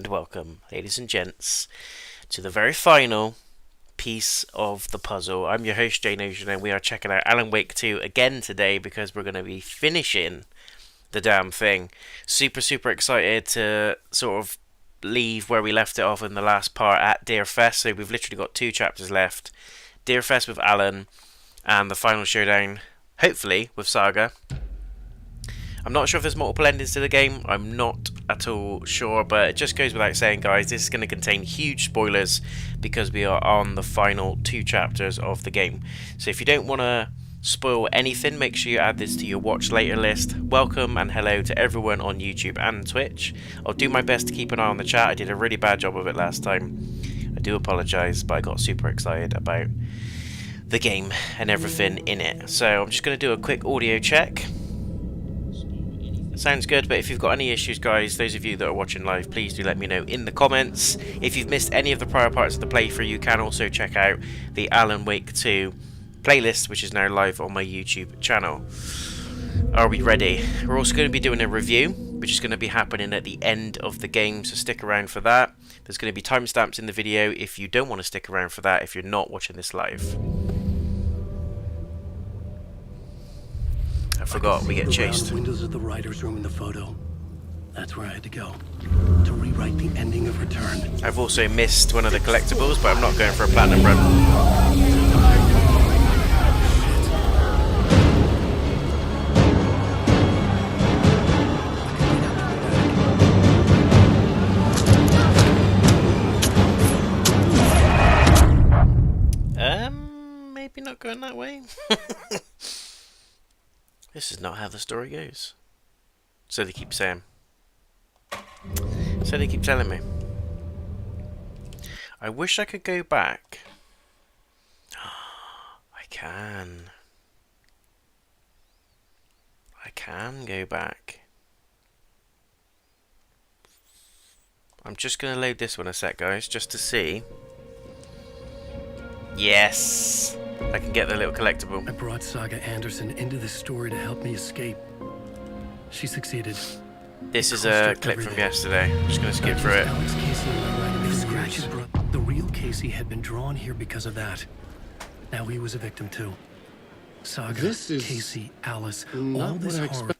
and welcome, ladies and gents, to the very final piece of the puzzle. I'm your host, JayNotion, and we are checking out Alan Wake 2 again today because we're going to be finishing the damn thing. Super excited to sort of leave where we left it off in the last part at Deerfest. So we've literally got 2 chapters left. Deerfest with Alan, and the final showdown, hopefully, with Saga. I'm not sure if there's multiple endings to the game. I'm not at all sure, but it just goes without saying, guys, this is going to contain huge spoilers because we are on the final 2 chapters of the game. So if you don't want to spoil anything, make sure you add this to your watch later list. Welcome and hello to everyone on YouTube and Twitch. I'll do my best to keep an eye on the chat. I did a really bad job of it last time. I do apologise, but I got super excited about the game and everything in it. So I'm just going to do a quick audio check. Sounds good, but if you've got any issues, guys, those of you that are watching live, please do let me know in the comments. If you've missed any of the prior parts of the playthrough, you can also check out the Alan Wake 2 playlist, which is now live on my YouTube channel. Are we ready? We're also going to be doing a review, which is going to be happening at the end of the game, so stick around for that. There's going to be timestamps in the video if you don't want to stick around for that, if you're not watching this live. I forgot, we get chased. Windows of the writer's room in the photo. That's where I had to go to rewrite the ending of Return. I've also missed one of the collectibles, but I'm not going for a platinum run. Maybe not going that way. This is not how the story goes. So they keep saying. So they keep telling me. I wish I could go back. I can. I can go back. I'm just going to load this one a sec, guys, just to see. Yes! I can get the little collectible. I brought Saga Anderson into this story to help me escape. She succeeded. This is a clip from yesterday. I'm just going to skip through it. If Scratch had brought the real Casey had been drawn here because of that. Now he was a victim too. Saga, Casey, Alice, all this horror.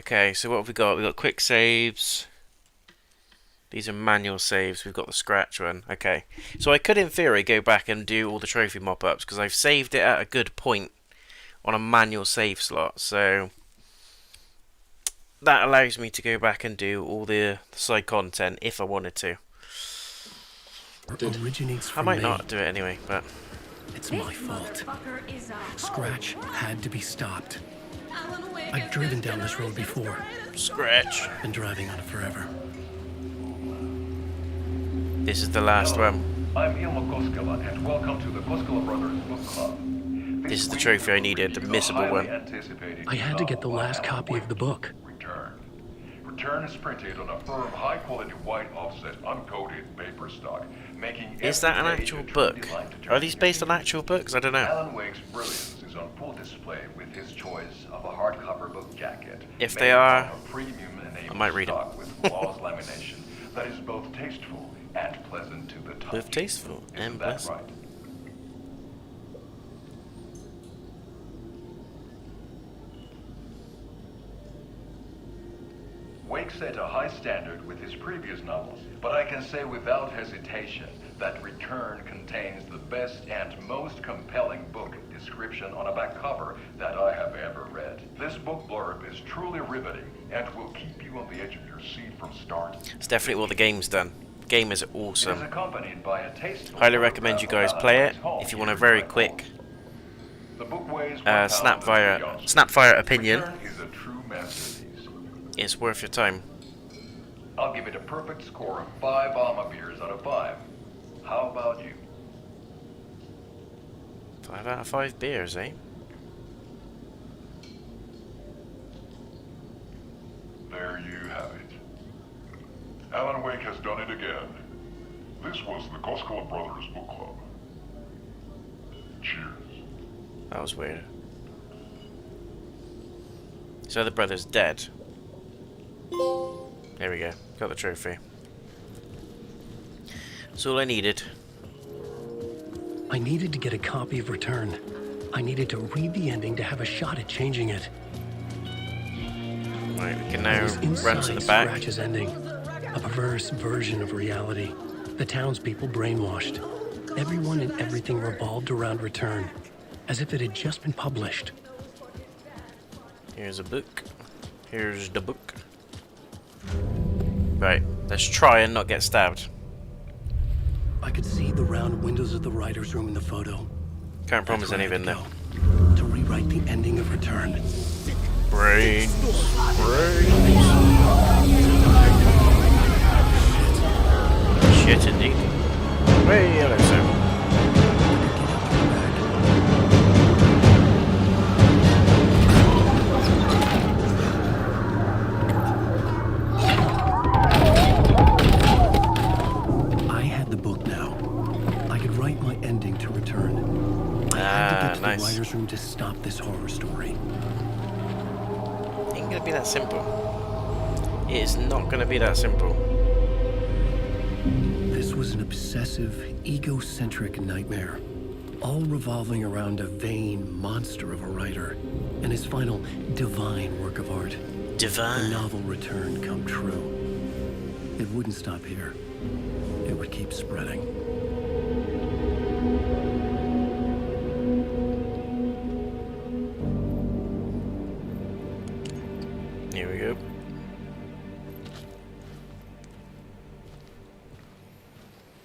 Okay, so what have we got? We've got quick saves. These are manual saves. We've got the Scratch one. Okay. So I could, in theory, go back and do all the trophy mop-ups because I've saved it at a good point on a manual save slot. So that allows me to go back and do all the side content if I wanted to. I might not do it anyway, but it's my fault. Scratch had to be stopped. I've driven down this road before. Scratch. Been driving on it forever. This is the last one. I'm Ilmo Koskela, and welcome to the Koskela Brothers Book Club. This is the trophy I needed, the missable one. I had to get the last copy of the book. Return is printed on a firm, high-quality white offset, uncoated paper stock, making. Is that an actual book? Are these based on actual books? I don't know. Alan Wake's brilliance is on full display with his choice of a hardcover book jacket. If they are, I might read them. With gloss lamination that is both tasteful and pleasant to the touch. Both tasteful and pleasant. Right? Wake set a high standard with his previous novels, but I can say without hesitation that Return contains the best and most compelling book description on a back cover that I have ever read. This book blurb is truly riveting and will keep you on the edge of your seat from start. It's definitely what the game's done. The game is awesome. It is accompanied by a tasteful Highly recommend you guys play it if you want a very quick snapfire opinion. Is a true masterpiece. It's worth your time. I'll give it a perfect score of 5 Alma beers out of 5. How about you? 5 out of 5 beers, eh? There you have it. Alan Wake has done it again. This was the Koskela Brothers Book Club. Cheers. That was weird. So the brother's dead. There we go. Got the trophy. That's all I needed. I needed to get a copy of Return. I needed to read the ending to have a shot at changing it. Right, we can now run to the back. Scratch's ending. A perverse version of reality. The townspeople brainwashed. Everyone and everything revolved around Return, as if it had just been published. Here's a book. Here's the book. Right, let's try and not get stabbed. I could see the round windows of the writer's room in the photo. Can't promise anything though. To rewrite the ending of Return. Brains. Shit indeed. Hey, hello sir. Writer's room to stop this horror story. It ain't gonna be that simple. It is not gonna be that simple. This was an obsessive, egocentric nightmare, all revolving around a vain monster of a writer and his final divine work of art. Divine. The novel Return come true. It wouldn't stop here. It would keep spreading. Here we go.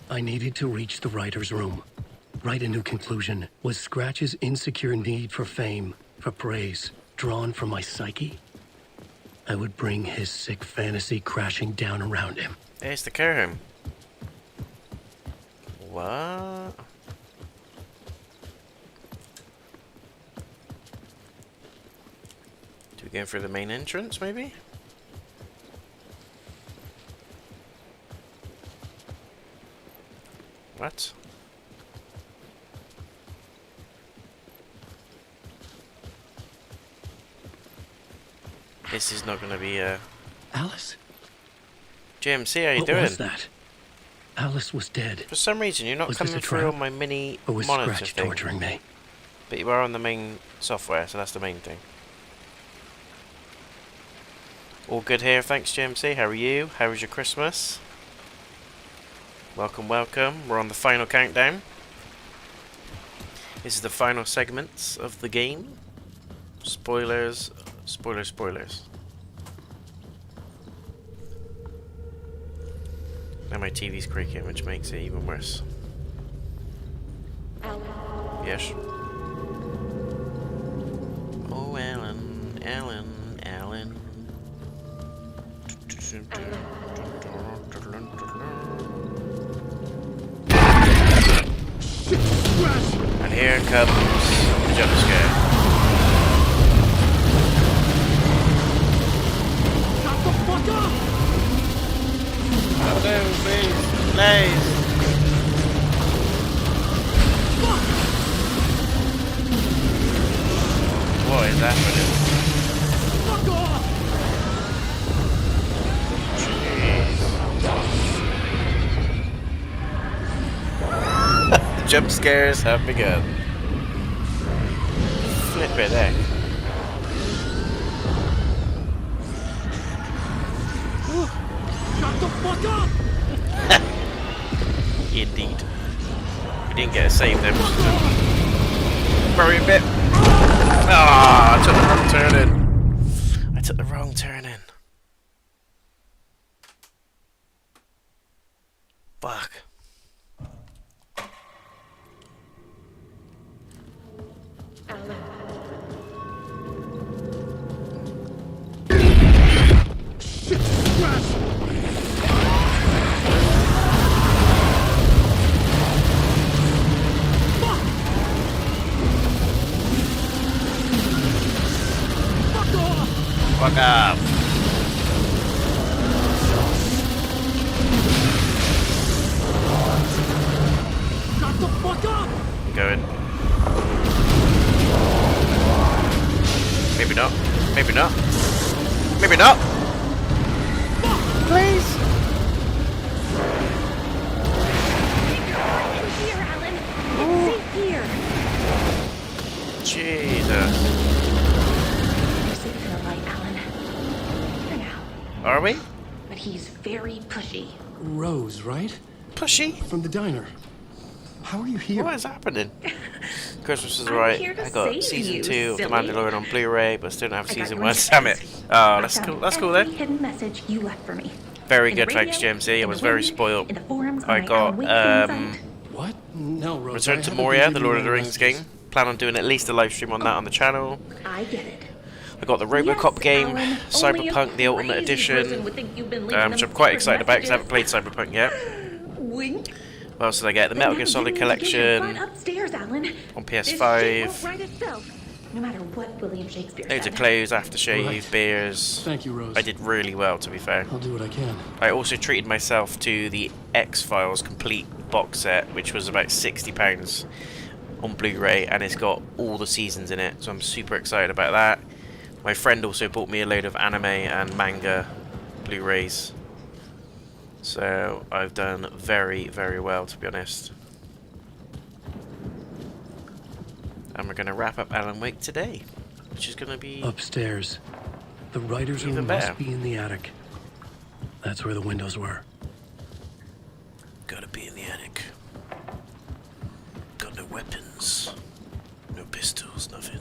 I needed to reach the writer's room. Write a new conclusion. Was Scratch's insecure need for fame, for praise, drawn from my psyche? I would bring his sick fantasy crashing down around him. Hey, it's the care home. What? Do we go through the main entrance, maybe? What? This is not going to be Alice? JMC, how you What doing? was that? Alice was dead. For some reason, you're not Was this coming a through trap? on my mini Or was monitor Scratch thing. torturing me? But you are on the main software, so that's the main thing. All good here, thanks JMC. How are you? How was your Christmas? Welcome, welcome. We're on the final countdown. This is the final segments of the game. Spoilers, spoilers, spoilers. Now my TV's creaking, which makes it even worse. Yes. Oh, Alan, Alan, Alan. And here comes the jump scare. Shut the fuck up! Oh no, please, please. What is happening? Fuck off! Jump scares have begun. Flip it, eh? Shut the fuck up! Indeed. We didn't get a save there. Worry a bit. Ah, I took the wrong turn in. I took the wrong turn in. Fuck. Fuck off. Shut the fuck up! I'm going. Maybe not. Maybe not. Maybe not. Please. she? Rose, right? Pushy? From the diner. How are you here? What is happening? Christmas is I'm alright. here to I got save season you, 2 of The silly. Mandalorian on Blu-ray, but still don't have I got season your 1. Damn it. instructions. Oh, I that's found cool. That's cool every then. hidden message you left for me. Very In the good, thanks, radio, GMC. I in was the very wind, spoiled. in the forums I on my got Alan Wake fan site. What? No, Rose. Return I to haven't Moria, been the giving Lord you of the any Rings messages. game. Plan on doing at least a live stream on that on the channel. I get it. I got the Yes, Robocop game, Alan, Cyberpunk, the Ultimate only a crazy person Edition, would think you've been leaving which them I'm quite secret excited about because I haven't messages. played Cyberpunk yet. Wink. What else did I get? The But Metal now Gear you Solid need to get your butt Collection upstairs, Alan. on This shit PS5. won't write itself, no matter what William Shakespeare Loads said. of clothes, aftershave, Right. beers. Thank you, Rose. I did really well, to be fair. I'll do what I can. I also treated myself to the X-Files complete box set, which was about £60 on Blu-ray, and it's got all the seasons in it, so I'm super excited about that. My friend also bought me a load of anime and manga Blu-rays, so I've done very, very well, to be honest. And we're going to wrap up Alan Wake today, which is going to be... Upstairs. The writer's Even room better. must be in the attic. That's where the windows were. Gotta be in the attic. Got no weapons. No pistols, nothing.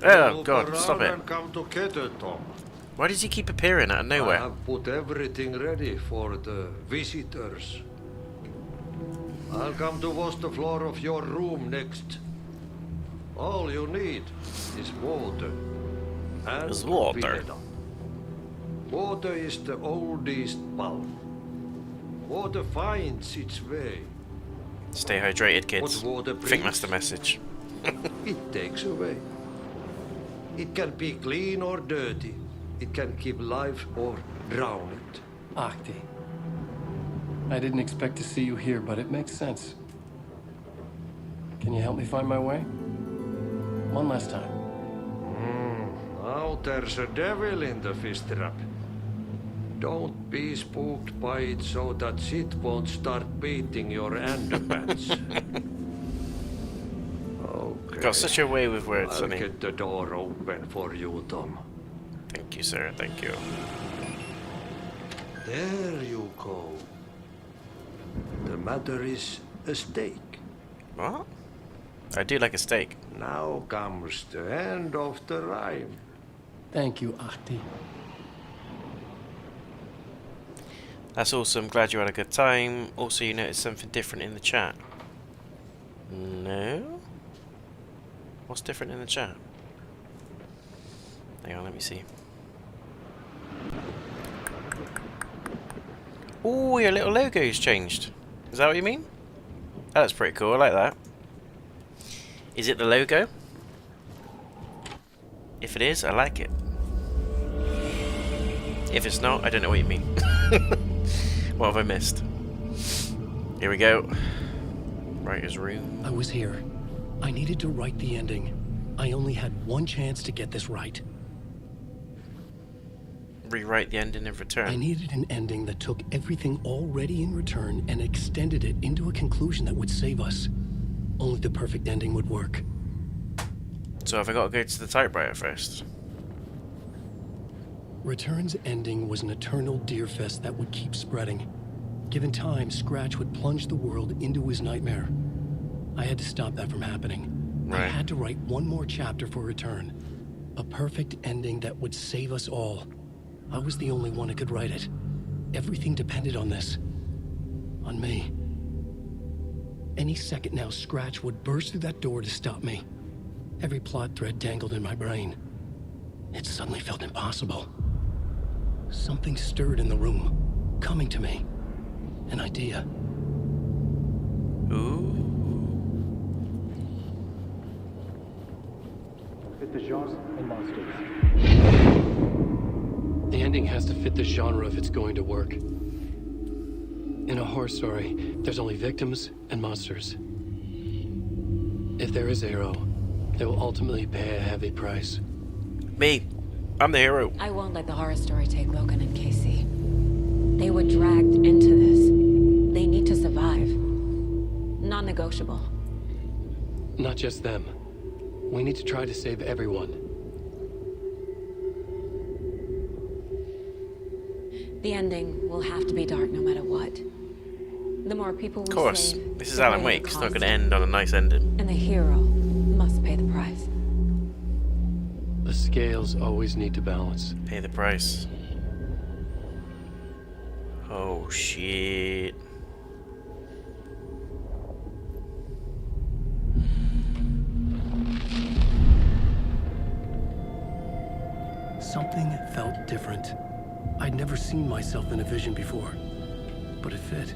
Oh god, stop it. Come together, Tom. Why does he keep appearing out of I nowhere? have put everything ready for the visitors. I'll come to wash the floor of your room next. All you need is water. And Is water. vinegar. Water is the oldest bulb. Water finds its way. Stay hydrated, kids. What water I think that's brings? the message. It takes away. It can be clean or dirty. It can keep life or drown it. Ahti. I didn't expect to see you here, but it makes sense. Can you help me find my way? One last time. Now there's a devil in the fish trap. Don't be spooked by it so that shit won't start beating your underpants. Okay. Got such a way with words, I'll Sonny. get the door open for you, Tom. Thank you, sir. Thank you. There you go. The matter is a steak. What? I do like a steak. Now comes the end of the rhyme. Thank you, Ahti. That's awesome. Glad you had a good time. Also, you noticed something different in the chat. No? What's different in the chat? Hang on, let me see. Oh, your little logo's changed. Is that what you mean? Oh, that's pretty cool. I like that. Is it the logo? If it is, I like it. If it's not, I don't know what you mean. What have I missed? Here we go. Writer's room. I was here. I needed to write the ending. I only had one chance to get this right. Rewrite the ending of Return. I needed an ending that took everything already in Return and extended it into a conclusion that would save us. Only the perfect ending would work. So have I got to go to the typewriter first? Return's ending was an eternal Deerfest that would keep spreading. Given time, Scratch would plunge the world into his nightmare. I had to stop that from happening. I Right. had to write one more chapter for Return. A perfect ending that would save us all. I was the only one who could write it. Everything depended on this. On me. Any second now, Scratch would burst through that door to stop me. Every plot thread tangled in my brain. It suddenly felt impossible. Something stirred in the room, coming to me. An idea. Ooh. Fit the genre and monsters. The ending has to fit the genre if it's going to work. In a horror story, there's only victims and monsters. If there is a hero, they will ultimately pay a heavy price. Me. I'm the hero. I won't let the horror story take Logan and Casey. They were dragged into this. They need to survive. Non-negotiable. Not just them. We need to try to save everyone. The ending will have to be dark no matter what. The more people we Of course. save, This is the Alan greater Wake. the It's not cost. going to end on a nice ending. And the hero must pay the price. The scales always need to balance. Pay the price. Oh, shit. Something felt different. I'd never seen myself in a vision before, but it fit.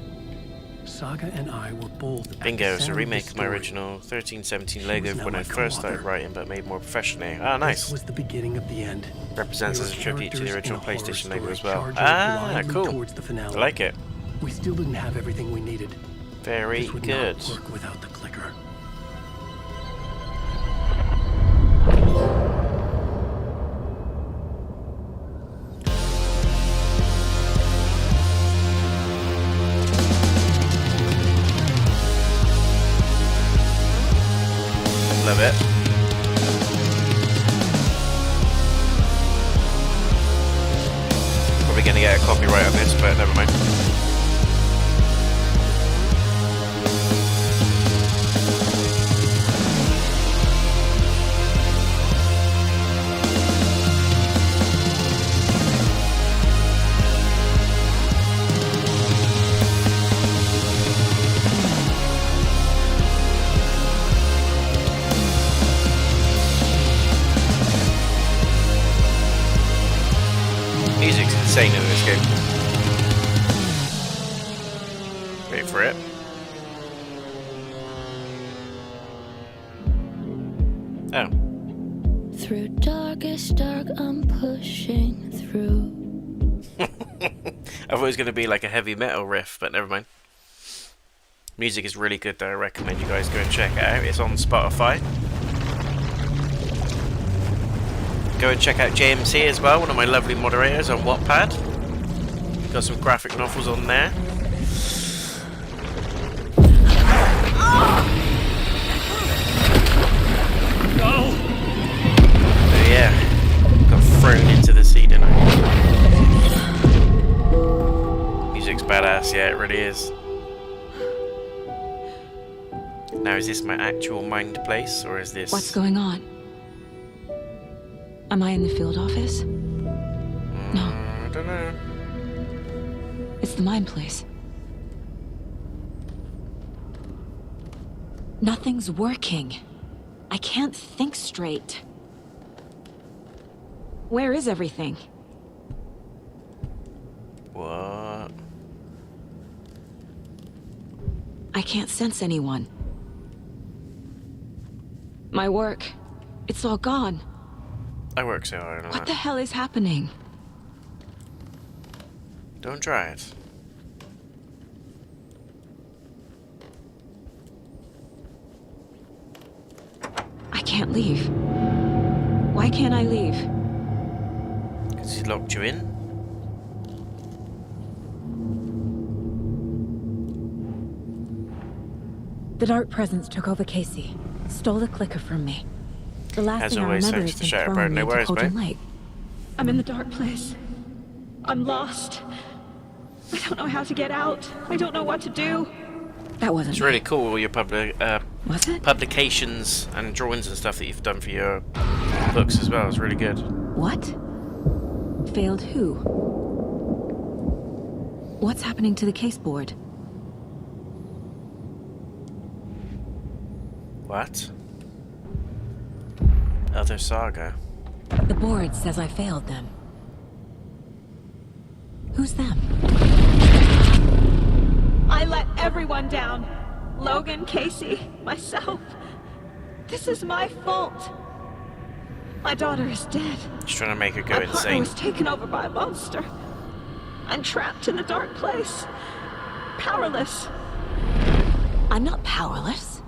Saga and I were both at the Bingo, it's a center of remake the of my story. original 1317 She Lego was now when I my first started co-author. writing, but made more professionally. Ah, nice. This was the beginning of the end. Represents We as were a tribute to the characters in original a horror PlayStation Lego story as well. charging Ah, blindly cool. towards the finale. I like it. We still didn't have everything we needed. Very This would good. not work without the clicker. Love it. Probably gonna get a copyright on this, but never mind. Music's insane in this game. Wait for it. Oh. Through darkest dark, I'm pushing through. I thought it was going to be like a heavy metal riff, but never mind. Music is really good though. I recommend you guys go and check it out. It's on Spotify. Go and check out JMC as well, one of my lovely moderators on Wattpad. Got some graphic novels on there. Oh yeah, got thrown into the sea, didn't I? Music's badass, yeah, it really is. Now, is this my actual mind place, or is this... What's going on? Am I in the field office? No, I don't know. it's the mine place. Nothing's working. I can't think straight. Where is everything? What? I can't sense anyone. My work, it's all gone. I work so hard on What the that. hell is happening? Don't try it. I can't leave. Why can't I leave? Because he locked you in? The dark presence took over Casey, stole the clicker from me. The last As thing I always, remember thanks is to him Shatterbird. throwing me No into worries, Cauldron mate. Lake. I'm in the dark place. I'm lost. I don't know how to get out. I don't know what to do. That wasn't It's me. really cool, all your Was it? publications and drawings and stuff that you've done for your books as well. It's really good. What? Failed who? What's happening to the case board? What? Other saga. The board says I failed them. Who's them? I let everyone down. Logan, Casey, myself. This is my fault. My daughter is dead. Just trying to make her go My partner insane. was taken over by a monster. I'm trapped in a dark place. Powerless. I'm not powerless.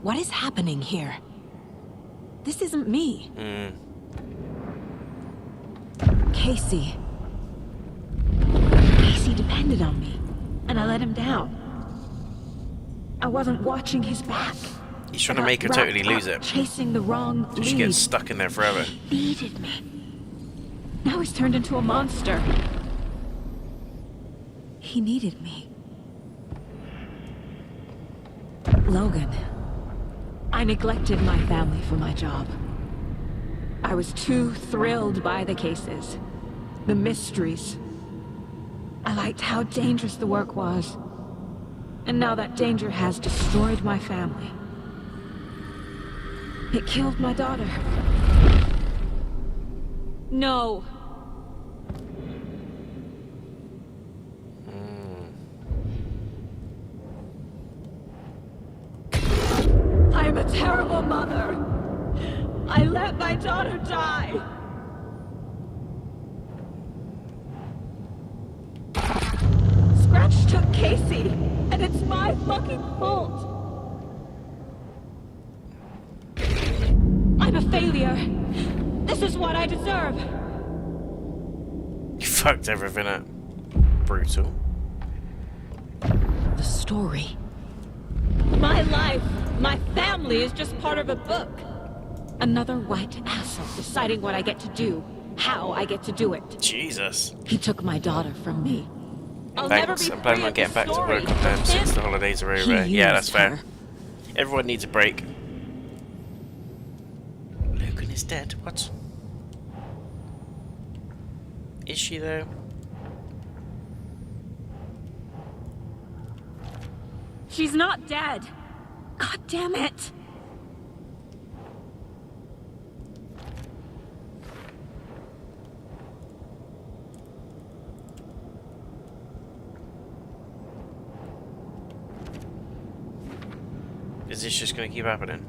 What is happening here? This isn't me. Casey. Casey depended on me, And I let him down. I wasn't watching his back. He's trying to make her totally lose it. Chasing the wrong So she lead. gets stuck in there forever. Needed me. Now he's turned into a monster. He needed me. Logan. I neglected my family for my job. I was too thrilled by the cases, the mysteries. I liked how dangerous the work was. And now that danger has destroyed my family. It killed my daughter. No. I'm a terrible mother. I let my daughter die. Scratch took Casey, and it's my fucking fault. I'm a failure. This is what I deserve. You fucked everything up. Brutal. The story. My life, my family is just part of a book. Another white asshole deciding what I get to do, how I get to do it. Jesus. He took my daughter from me. I'll never Thanks. be I'm planning free on of getting the back to story. work on them since the holidays are over. He Yeah, that's used fair. her. Everyone needs a break. Logan is dead. What? Is she though? She's not dead. God damn it. Is this just gonna keep happening?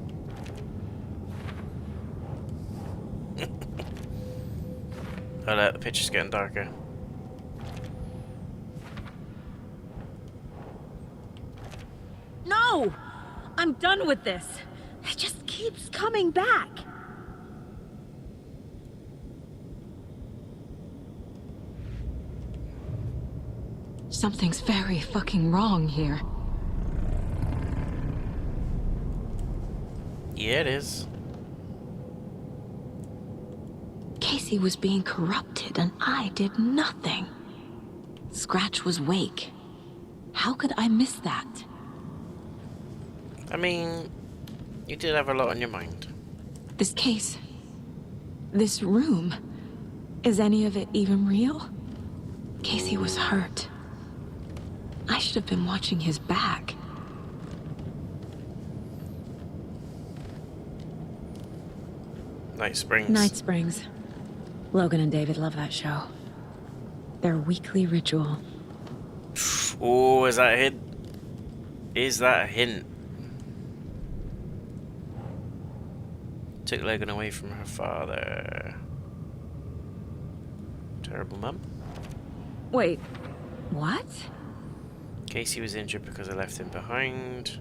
Oh look, the picture's getting darker. No! I'm done with this. It just keeps coming back. Something's very fucking wrong here. Yeah, it is. Casey was being corrupted and I did nothing. Scratch was Wake. How could I miss that? I mean, you did have a lot on your mind. This case, this room, is any of it even real? Casey was hurt. I should have been watching his back. Night Springs. Night Springs. Logan and David love that show. Their weekly ritual. Oh, is that a hint? Is that a hint? Took Logan away from her father. Terrible mum. Wait, what? Casey was injured because I left him behind.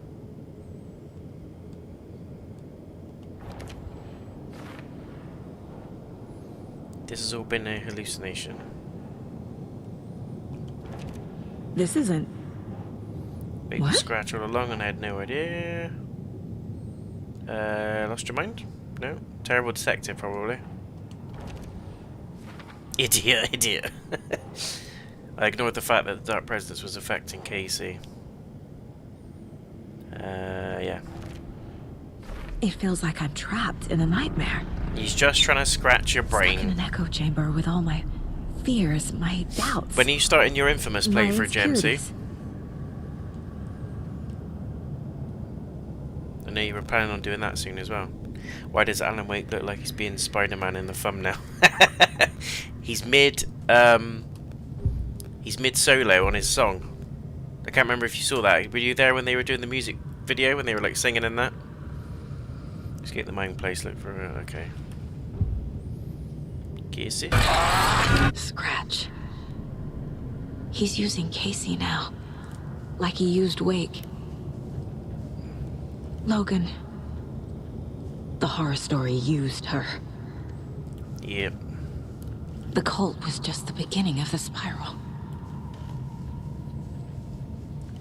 This has all been a hallucination. This isn't... Big What? Scratch all along and I had no idea. Lost your mind? No? Terrible detective, probably. Idiot. I ignored the fact that the Dark Presence was affecting Casey. Yeah. It feels like I'm trapped in a nightmare. He's just trying to scratch your Stuck in brain. an echo chamber with all my fears, my doubts. When are you starting your infamous my playthrough, Jamesy? insecurities. I know you were planning on doing that soon as well. Why does Alan Wake look like he's being Spider-Man in the thumbnail? He's mid solo on his song. I can't remember if you saw that. Were you there when they were doing the music video, when they were like singing in that? Let's get the main place, look for it, okay. Casey? Scratch. He's using Casey now. Like he used Wake. Logan. The horror story used her. Yep. The cult was just the beginning of the spiral.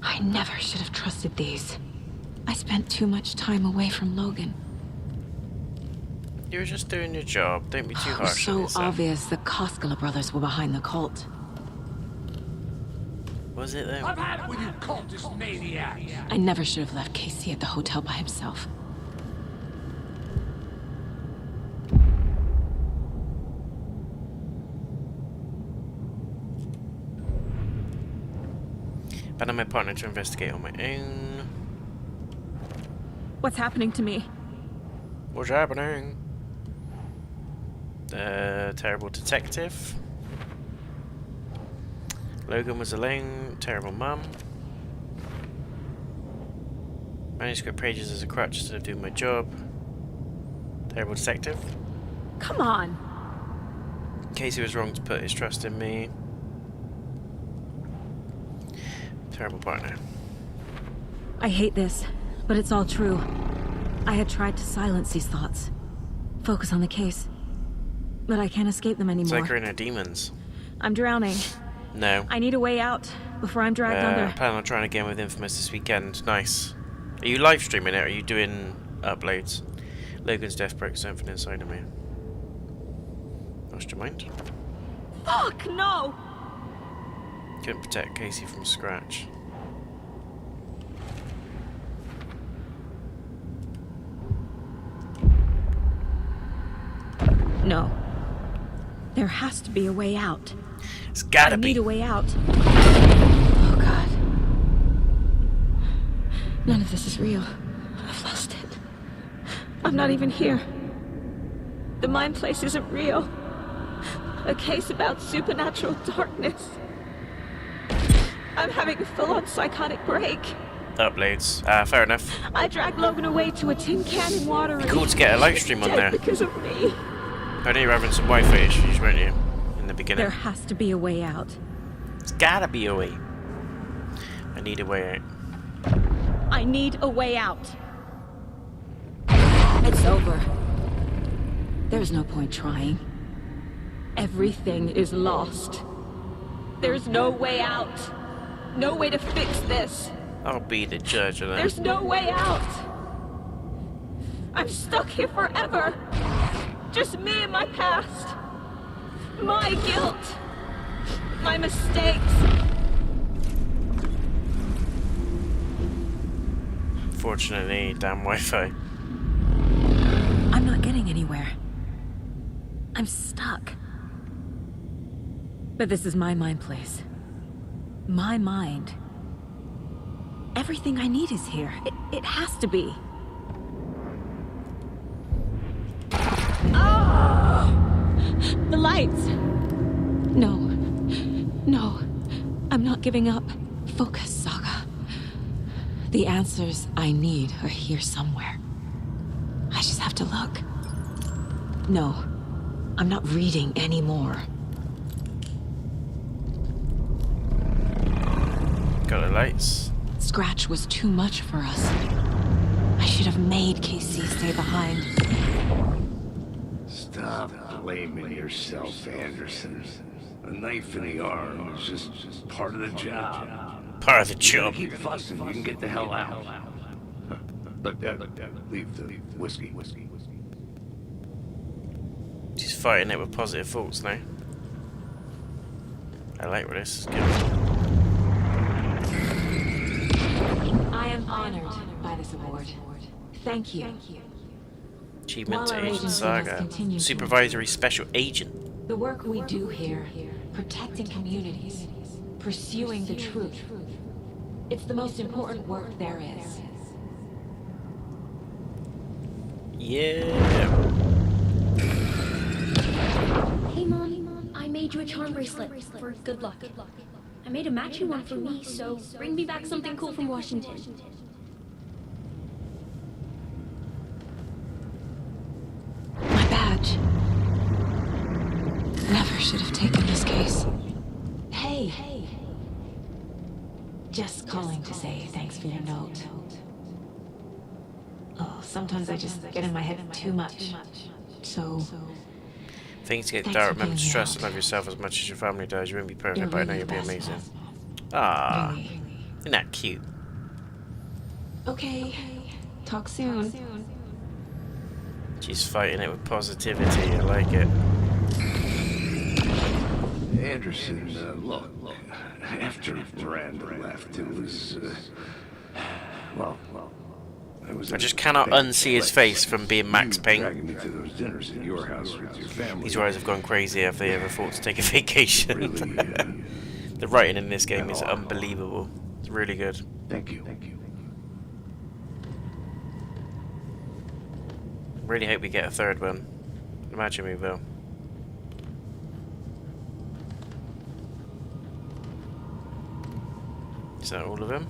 I never should have trusted these. I spent too much time away from Logan. You were just doing your job. Don't be too It was harsh on so yourself. obvious the Koskela brothers were behind the cult. Was it though? I've had it with you cultist maniacs. I never should have left Casey at the hotel by himself. Abandon my partner to investigate on my own. What's happening to me? What's happening? Terrible detective. Logan was alone. Terrible mum. Manuscript pages as a crutch instead of doing my job. Terrible detective. Come on. Casey was wrong to put his trust in me. Terrible partner. I hate this, but it's all true. I had tried to silence these thoughts. Focus on the case. But I can't escape them anymore. It's like her inner demons. I'm drowning. No. I need a way out before I'm dragged under. Plan on trying again with Infamous this weekend. Nice. Are you live streaming it or are you doing uploads? Logan's death broke something inside of me. Lost your mind? Fuck, no! Couldn't protect Casey from Scratch. No. There has to be a way out. It's gotta be. I need a way out. Oh, God. None of this is real. I've lost it. I'm not even here. The mind place isn't real. A case about supernatural darkness. I'm having a full-on psychotic break. Uploads. Fair enough. I dragged Logan away to a tin can in water. Be cool to get a live stream on there. Because of me. I know you're having some Wi-Fi issues, weren't you? In the beginning. There has to be a way out. It's gotta be a way. I need a way out. I need a way out. It's over. There's no point trying. Everything is lost. There's no way out. No way to fix this. I'll be the judge of that. There's no way out. I'm stuck here forever. Just me and my past. My guilt. My mistakes. Fortunately, damn Wi-Fi. I'm not getting anywhere. I'm stuck. But this is my mind place. My mind. Everything I need is here. It has to be. The lights! No. No. I'm not giving up. Focus, Saga. The answers I need are here somewhere. I just have to look. No. I'm not reading anymore. Got the lights. Scratch was too much for us. I should have made Casey stay behind. Stop blaming yourself, Anderson. A knife in the arm is just part of the job. Part of the job. Keep fussing, you can get the hell out. But leave the whiskey. She's fighting it with positive thoughts now. I like where this is going. I am honored by this award. Thank you. Achievement to While our Agent agency Saga. has continued to Supervisory Special Agent. The work we do here, protecting communities, pursuing the truth. It's the most important work there is. Yeah. Hey Mom, I made you a charm bracelet for good luck. I made a matching one for me, so bring me back something cool from Washington. My badge. Never should have taken this case. Hey. Just calling to say thanks for your note. Oh, sometimes I just get in my head too much. So... Things get Thanks dark. for Remember to being trust out. and love yourself as much as your family does. You won't be perfect, You're but I know really you'll be the best, amazing. Beth. Ah, Really. isn't that cute? Okay. Talk soon. She's fighting it with positivity. I like it. Anderson, look. After Miranda left, it was, well, I just cannot unsee his face from being Max Payne. Dragging me to those dinners at your house with your family. These guys have gone crazy if they ever thought to take a vacation. Really, the writing in this game is unbelievable. It's really good. Thank you. Really hope we get a third one. Imagine we will. Is that all of them?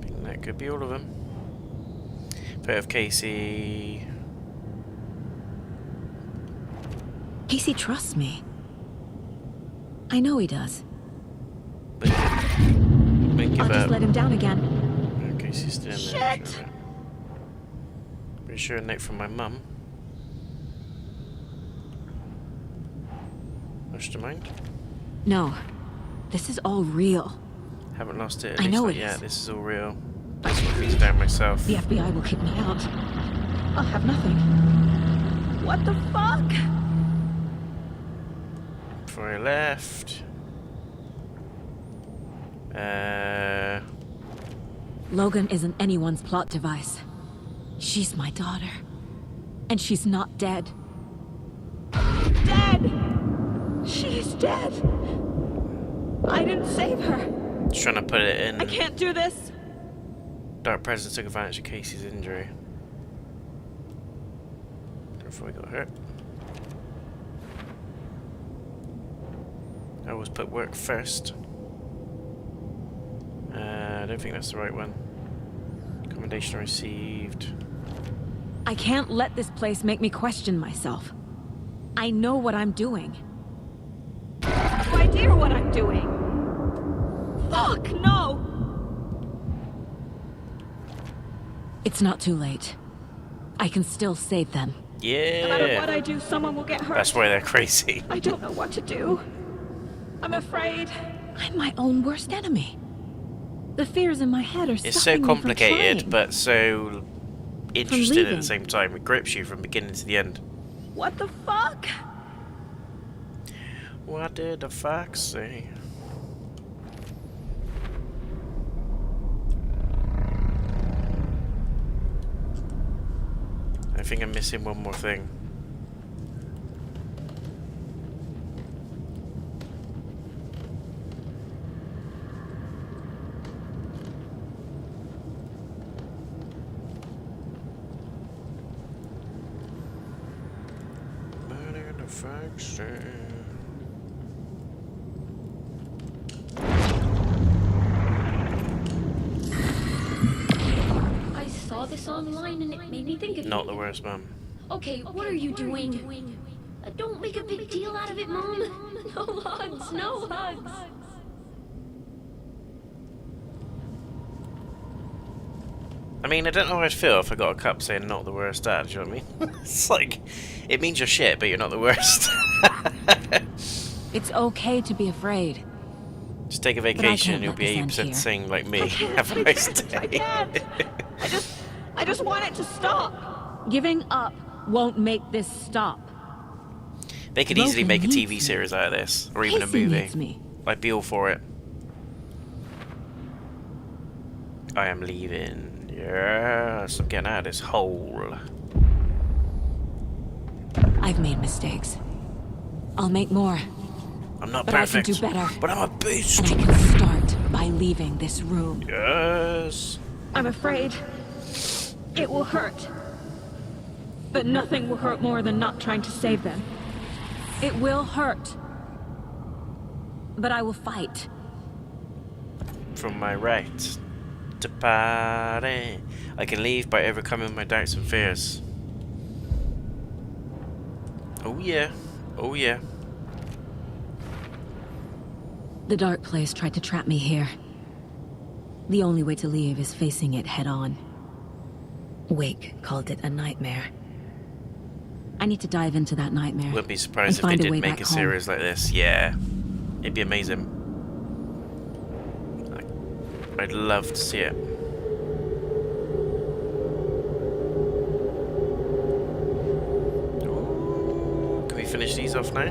I think that could be all of them. Photo of Casey. Casey trusts me. I know he does. But give I'll just up. let him down again. Casey's still in there. Shit! Pretty sure a note from my mum. Lost your mind? No. This is all real. Haven't lost it. I know it Yeah, is. this is all real. I'm freezing down myself. The FBI will kick me out. I'll have nothing. What the fuck? Before I left. Logan isn't anyone's plot device. She's my daughter. And she's not dead. Dead! She's dead! I didn't save her. Just trying to put it in. I can't do this. Dark presence took advantage of Casey's injury. Before we got hurt. I always put work first. I don't think that's the right one. Commendation received. I can't let this place make me question myself. I know what I'm doing. I have no idea what I'm doing. Fuck, no! It's not too late. I can still save them. Yeah. No matter what I do, someone will get hurt. That's why they're crazy. I don't know what to do. I'm afraid. I'm my own worst enemy. The fears in my head are It's so stopping me from complicated, trying. but so interesting at leaving. the same time. It grips you from beginning to the end. What the fuck? What did the fox say? I think I'm missing one more thing. What did the fox say? I saw this online and it made me think of Not you. the worst, Mum. Okay, what are you doing? Don't make a big deal out of it, Mom. No hugs, no hugs. I mean, I don't know how I'd feel if I got a cup saying not the worst dad, do you know what I mean? It's like, it means you're shit, but you're not the worst. It's okay to be afraid. Just take a But I vacation and can't you'll let be this end 80% here. sane like me. I can't. Have a nice I day. can't. I just want it to stop. Giving up won't make this stop. They could easily Logan make a needs TV me. series out of this, or even a Casey movie. needs me. I'd be all for it. I am leaving. Yes, I'm getting out of this hole. I've made mistakes. I'll make more. I'm not But I perfect, can do better. but I'm a beast. And I can start by leaving this room. Yes. I'm afraid it will hurt. But nothing will hurt more than not trying to save them. It will hurt. But I will fight. From my right to party, I can leave by overcoming my doubts and fears. Oh yeah, oh yeah. The dark place tried to trap me here. The only way to leave is facing it head on. Wake called it a nightmare. I need to dive into that nightmare. Wouldn't be surprised if and they find a did way make back a home. series like this. Yeah, it'd be amazing. I'd love to see it. Ooh, can we finish finish these off now.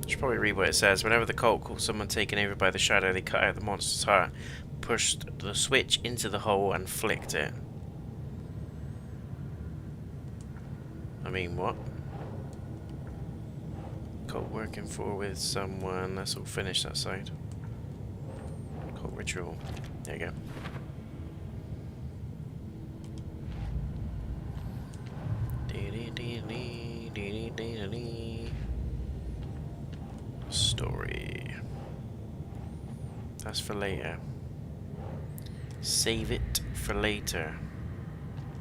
Should probably read what it says. Whenever the cult calls someone taken over by the shadow, they cut out the monster's heart, pushed the switch into the hole, and flicked it. I mean, what? Cult working for with someone. Let's all finish that side. Cult ritual. There you go. Story. That's for later. Save it for later.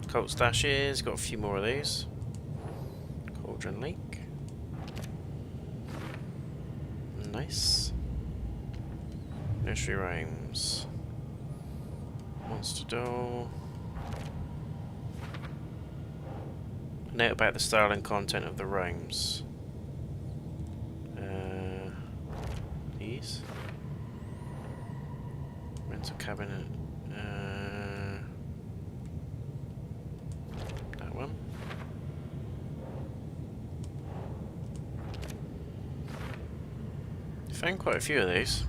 Cult stashes. Got a few more of those. Cauldron Lake. Nice. Nursery rhymes. Monster doll. Note about the style and content of the rhymes. These. Rental cabinet. That one. Found quite a few of these.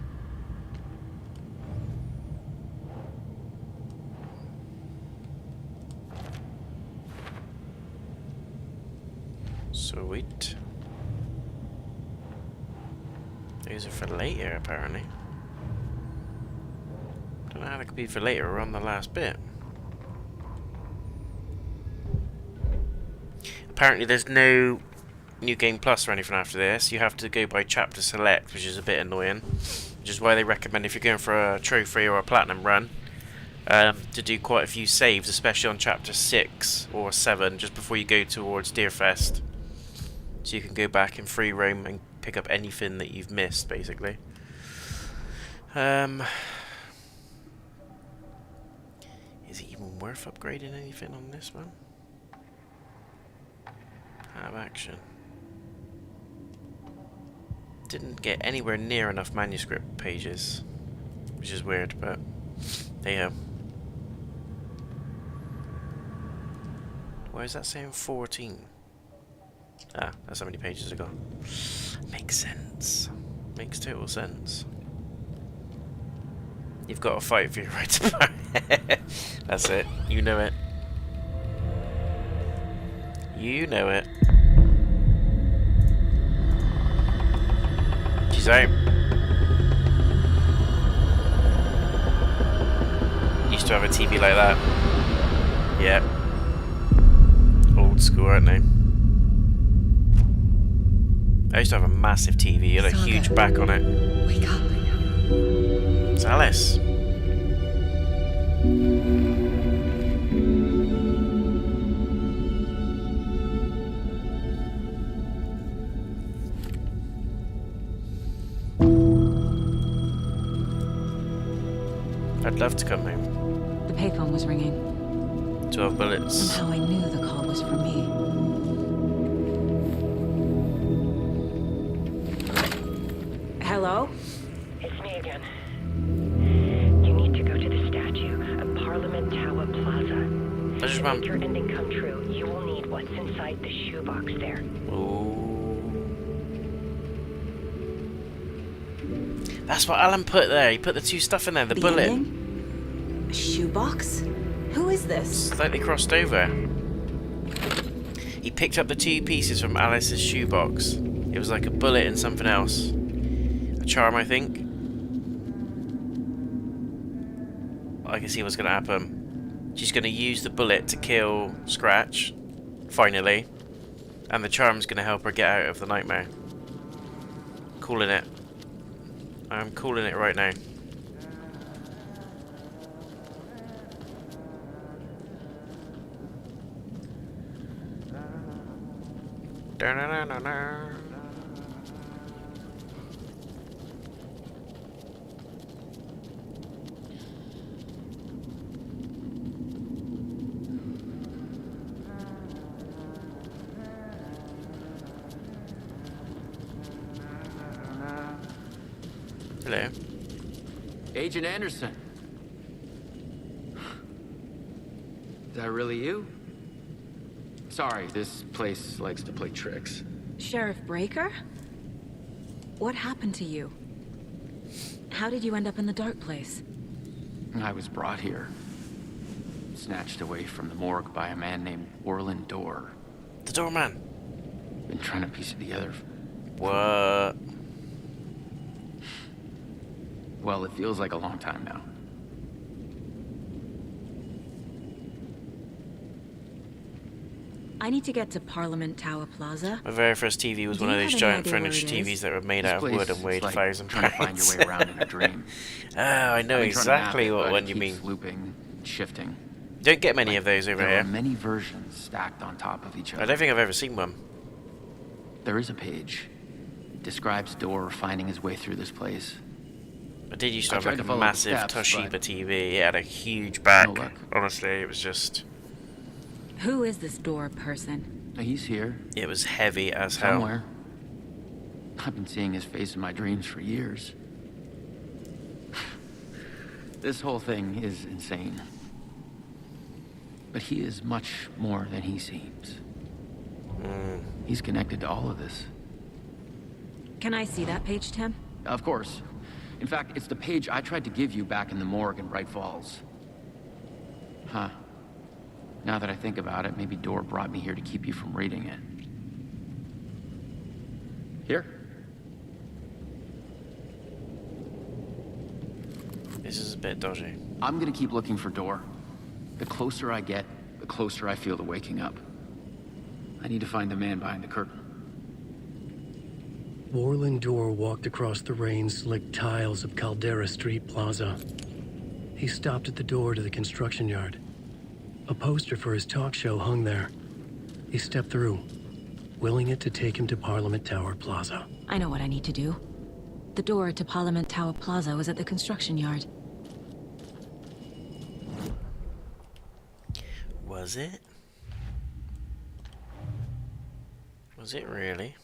Sweet. These are for later, apparently. Don't know how they could be for later. We're on the last bit. Apparently, there's no New Game Plus or anything after this. You have to go by chapter select, which is a bit annoying. Which is why they recommend, if you're going for a trophy or a platinum run, to do quite a few saves, especially on chapter 6 or 7, just before you go towards Deerfest. So you can go back in free roam and pick up anything that you've missed, basically. Is it even worth upgrading anything on this one? Have action. Didn't get anywhere near enough manuscript pages, which is weird, but there you go. Why is that saying 14? Ah, that's how many pages ago. Makes sense. Makes total sense. You've got to fight for your right to buy. That's it. You know it. You know it. She's out. Used to have a TV like that. Yeah. Old school, aren't they? I used to have a massive TV. It had a huge back on it. Wake up. It's Alice. I'd love to come home. The payphone was ringing. 12 bullets. Somehow I knew the call was for me. Hello? It's me again. You need to go to the statue at Parliament Tower Plaza. To make your ending come true, you will need what's inside the shoebox there. That's what Alan put there. He put the two stuff in there. The bullet. Ending? A shoebox? Who is this? Slightly crossed over. He picked up the two pieces from Alice's shoebox. It was like a bullet and something else. A charm, I think. I can see what's going to happen. She's going to use the bullet to kill Scratch, finally. And the charm's going to help her get out of the nightmare. Calling it. I'm calling it right now. Hello. Agent Anderson. Is that really you? Sorry, this place likes to play tricks. Sheriff Breaker? What happened to you? How did you end up in the dark place? I was brought here. Snatched away from the morgue by a man named Orland Dorr. The doorman. Been trying to piece it together. What? Well, it feels like a long time now. I need to get to Parliament Tower Plaza. My very first TV was Do one of you those have giant any idea furniture where it TVs is? that were made This out of place wood and is weighed like 1,000 trying to find pounds. your way around in a dream. Oh, I know I've been trying to exactly map it, what but one it you keeps mean. looping, shifting. Don't get many of those over There here. are many versions stacked on top of each other. I don't think I've ever seen one. There is a page. Describes Dorr finding his way through this place. I did used to I have tried like to a follow the massive steps, Toshiba but TV. It had a huge back. no luck. Honestly, it was just... Who is this Dorr person? He's here. It was heavy as hell. Somewhere. I've been seeing his face in my dreams for years. This whole thing is insane. But he is much more than he seems. He's connected to all of this. Can I see that page, Tim? Of course. In fact, it's the page I tried to give you back in the morgue in Bright Falls. Huh. Now that I think about it, maybe Dorr brought me here to keep you from reading it. Here. This is a bit dodgy. I'm gonna keep looking for Dorr. The closer I get, the closer I feel to waking up. I need to find the man behind the curtain. Orland Dorr walked across the rain-slicked tiles of Caldera Street Plaza. He stopped at the door to the construction yard. A poster for his talk show hung there. He stepped through, willing it to take him to Parliament Tower Plaza. I know what I need to do. The door to Parliament Tower Plaza was at the construction yard. Was it? Was it really?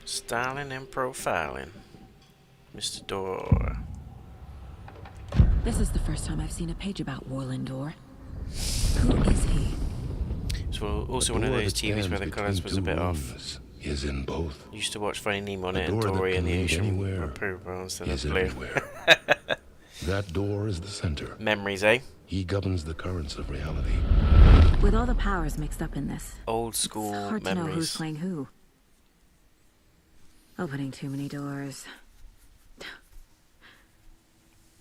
Styling and profiling. Mr. Dorr. This is the first time I've seen a page about Orland Dorr. Who is he? So also one of those TVs where the colours was a bit off. Is in both. Used to watch Finding Nemo on it and door that Dory can and the lead Ocean anywhere were purple instead of is blue. everywhere. That door is the center. Memories, eh? He governs the currents of reality. With all the powers mixed up in this, Old school it's hard to know who's memories. playing who. Opening too many doors.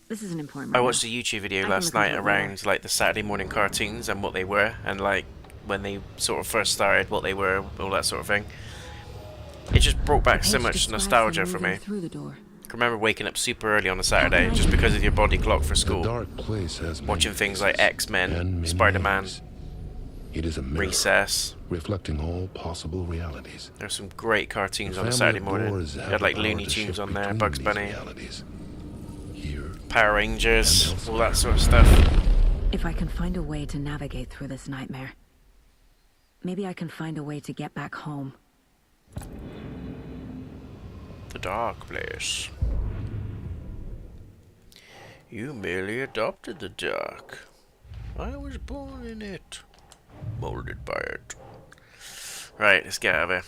This is an important I moment. watched a YouTube video I can last look night into it around like the Saturday morning cartoons and what they were, and like when they sort of first started, what they were, all that sort of thing. It just brought back so Page much describes nostalgia them for moving me. through the door. I remember waking up super early on a Saturday just because of your body clock for The school, dark place has many watching things like faces X-Men, and many Spider-Man, names. It is a mirror Recess. reflecting all possible realities. There's some great cartoons The on a family Saturday of morning. Doors You have had the like power Looney to Tunes shift on there, between Bugs these Bunny, realities. Here, Power Rangers, and all that sort of stuff. If I can find a way to navigate through this nightmare, maybe I can find a way to get back home. The dark place. You merely adopted the dark. I was born in it. Molded by it. Right, let's get out of here.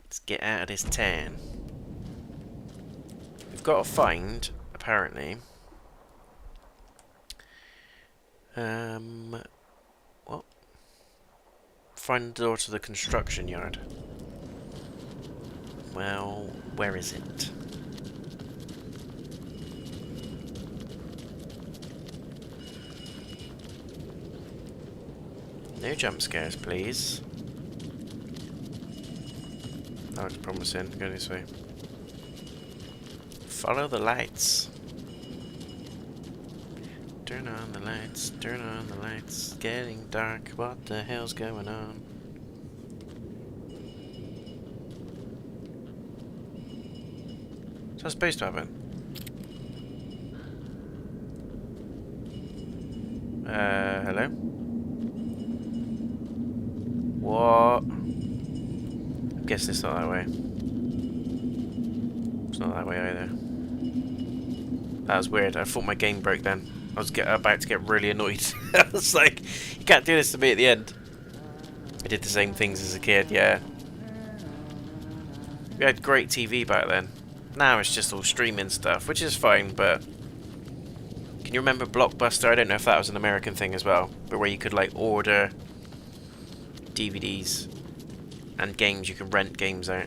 Let's get out of this town. We've got to find, apparently... what? Find the door to the construction yard. Well, where is it? No jump scares, please. That looks promising. Go this way. Follow the lights. Turn on the lights. Turn on the lights. It's getting dark. What the hell's going on? What's that supposed to happen? Hello? What? Guessing it's not that way. It's not that way either. That was weird. I thought my game broke then. I was about to get really annoyed. I was like, you can't do this to me at the end. I did the same things as a kid, yeah. We had great TV back then. Now it's just all streaming stuff, which is fine, but... Can you remember Blockbuster? I don't know if that was an American thing as well, but where you could like order DVDs and games, you could rent games out.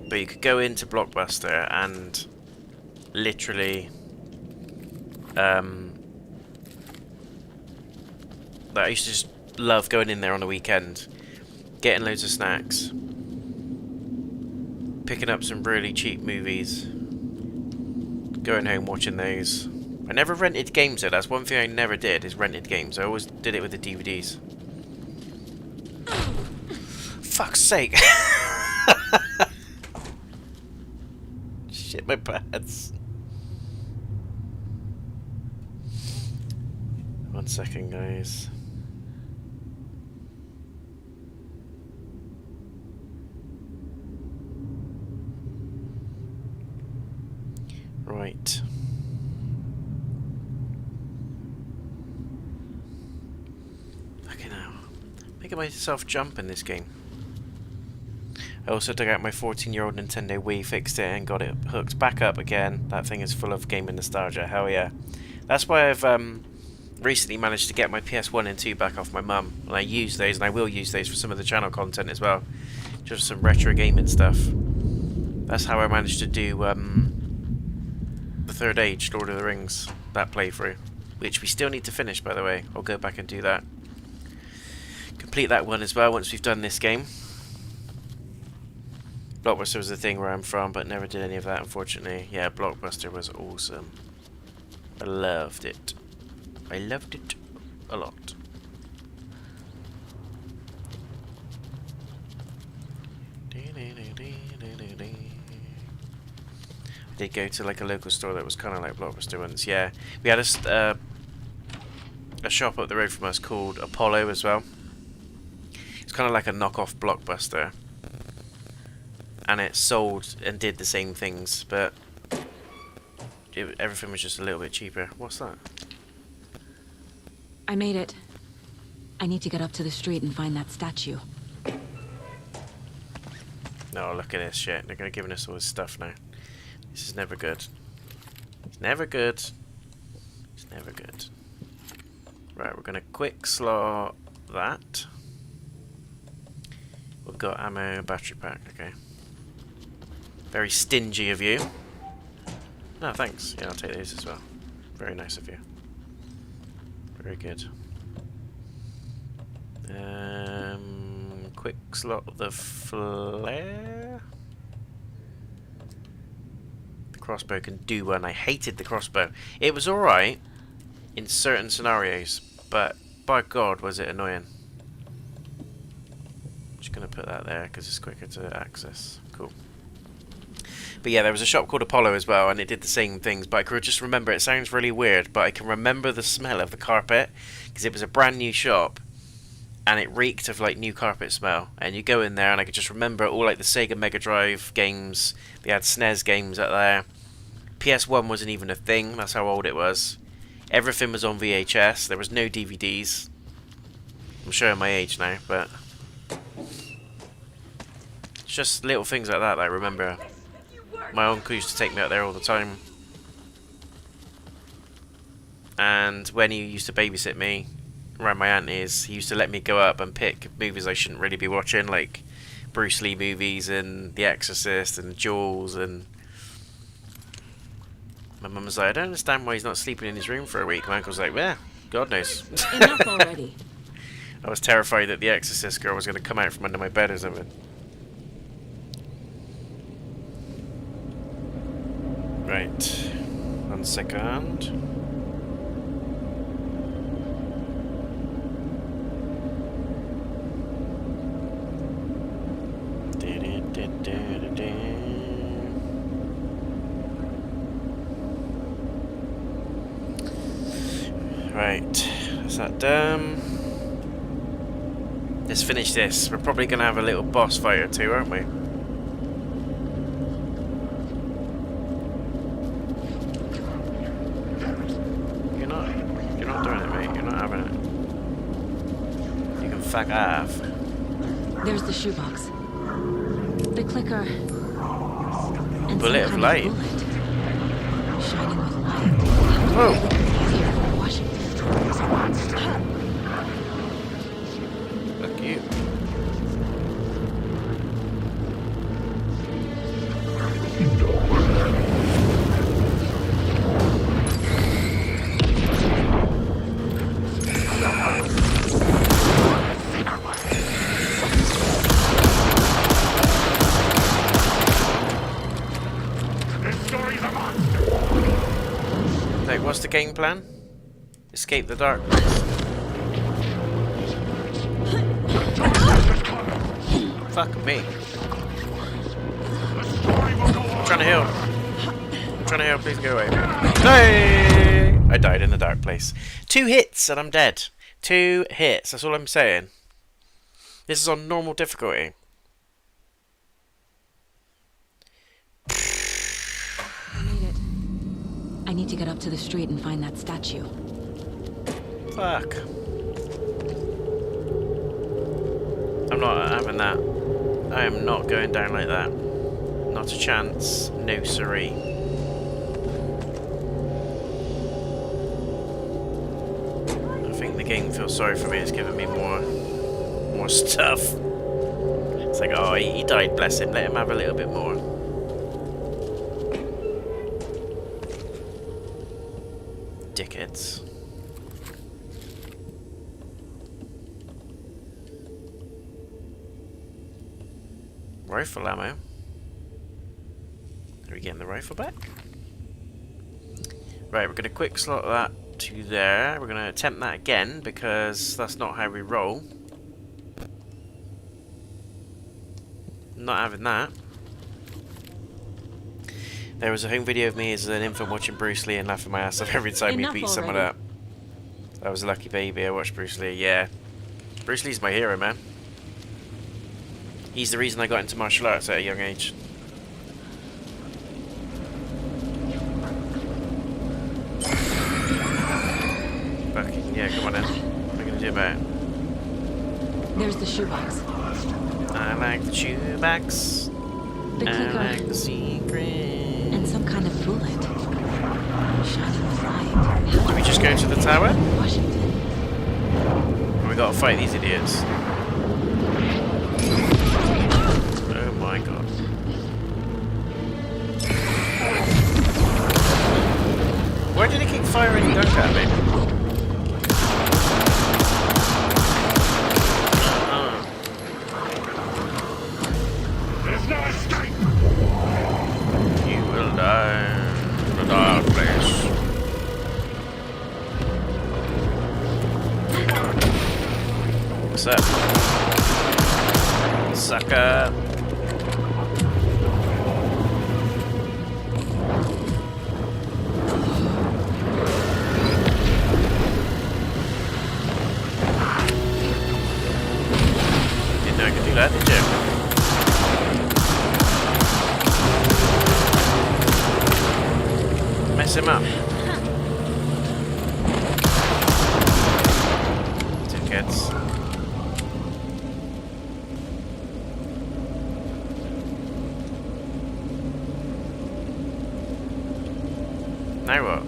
But you could go into Blockbuster and literally I used to just love going in there on the weekend, getting loads of snacks, picking up some really cheap movies, going home watching those. I never rented games though. That's one thing I never did, is rented games. I always did it with the DVDs. Fuck's sake. Shit my pants. 1 second, guys. Right. Okay, now. Making myself jump in this game. I also dug out my 14-year-old Nintendo Wii, fixed it, and got it hooked back up again. That thing is full of gaming nostalgia. Hell yeah. That's why I've recently managed to get my PS1 and 2 back off my mum. And I use those, and I will use those for some of the channel content as well. Just some retro gaming stuff. That's how I managed to do the Third Age, Lord of the Rings, that playthrough. Which we still need to finish, by the way. I'll go back and do that. Complete that one as well once we've done this game. Blockbuster was the thing where I'm from, but never did any of that, unfortunately. Yeah, Blockbuster was awesome. I loved it. I loved it a lot. I did go to like a local store that was kind of like Blockbuster once. Yeah, we had a shop up the road from us called Apollo as well. It's kind of like a knockoff Blockbuster. And it sold and did the same things, but everything was just a little bit cheaper. What's that? I made it. I need to get up to the street and find that statue. No, look at this shit. They're giving us all this stuff now. This is never good. It's never good. It's never good. Right, we're gonna quick slot that. We've got ammo, battery pack, okay. Very stingy of you. No, thanks. Yeah, I'll take these as well. Very nice of you. Very good. Quick slot the flare. The crossbow can do one. I hated the crossbow. It was alright in certain scenarios, but by God was it annoying. Just gonna put that there because it's quicker to access. Cool. But yeah, there was a shop called Apollo as well, and it did the same things, but I could just remember, it sounds really weird, but I can remember the smell of the carpet, because it was a brand new shop, and it reeked of like new carpet smell, and you go in there, and I could just remember all like the Sega Mega Drive games, they had SNES games out there, PS1 wasn't even a thing, that's how old it was, everything was on VHS, there was no DVDs, I'm showing my age now, but it's just little things like that I remember. My uncle used to take me out there all the time. And when he used to babysit me around my auntie's, he used to let me go up and pick movies I shouldn't really be watching, like Bruce Lee movies and The Exorcist and Jaws. And my mum was like, I don't understand why he's not sleeping in his room for a week. My uncle's like, well, God knows. Enough already. I was terrified that the Exorcist girl was going to come out from under my bed or something. Right, 1 second. Right, is that done? Let's finish this. We're probably gonna have a little boss fight or two, aren't we? You're not doing it, mate. You're not having it. You can fuck off. There's the shoebox. The clicker. And Bullet of light. Bullet. Shining with light. Whoa. Here from Washington. Fuck you. Like, what's the game plan? Escape the darkness. Fuck me. I'm trying to heal. I'm trying to heal, please go away. Hey! I died in the dark place. 2 hits and I'm dead. 2 hits, that's all I'm saying. This is on normal difficulty. I made it. I need to get up to the street and find that statue. Fuck. I'm not having that. I am not going down like that. Not a chance. No siree. I think the game feels sorry for me. It's giving me more stuff. It's like, oh, he died, bless him. Let him have a little bit more. Dickheads. Rifle ammo. Are we getting the rifle back? Right, we're going to quick slot that to there. We're going to attempt that again because that's not how we roll. Not having that. There was a home video of me as an infant watching Bruce Lee and laughing my ass off every time he beat someone up. I was a lucky baby. I watched Bruce Lee. Yeah. Bruce Lee's my hero, man. He's the reason I got into martial arts at a young age. Fucking, yeah, come on then. What are we gonna do about it? There's the shoebox. I like the shoebox. The clicker. I like the secret. And some kind of bullet. Shining with light. Do we just go to the tower? Washington. Or we gotta fight these idiots? Oh my god. Why did he keep firing guns at me? There's no escape! You will die in the dark place. What's up? Sucker. Didn't know I could do that, did you? Mess him up. Tickets. Now what?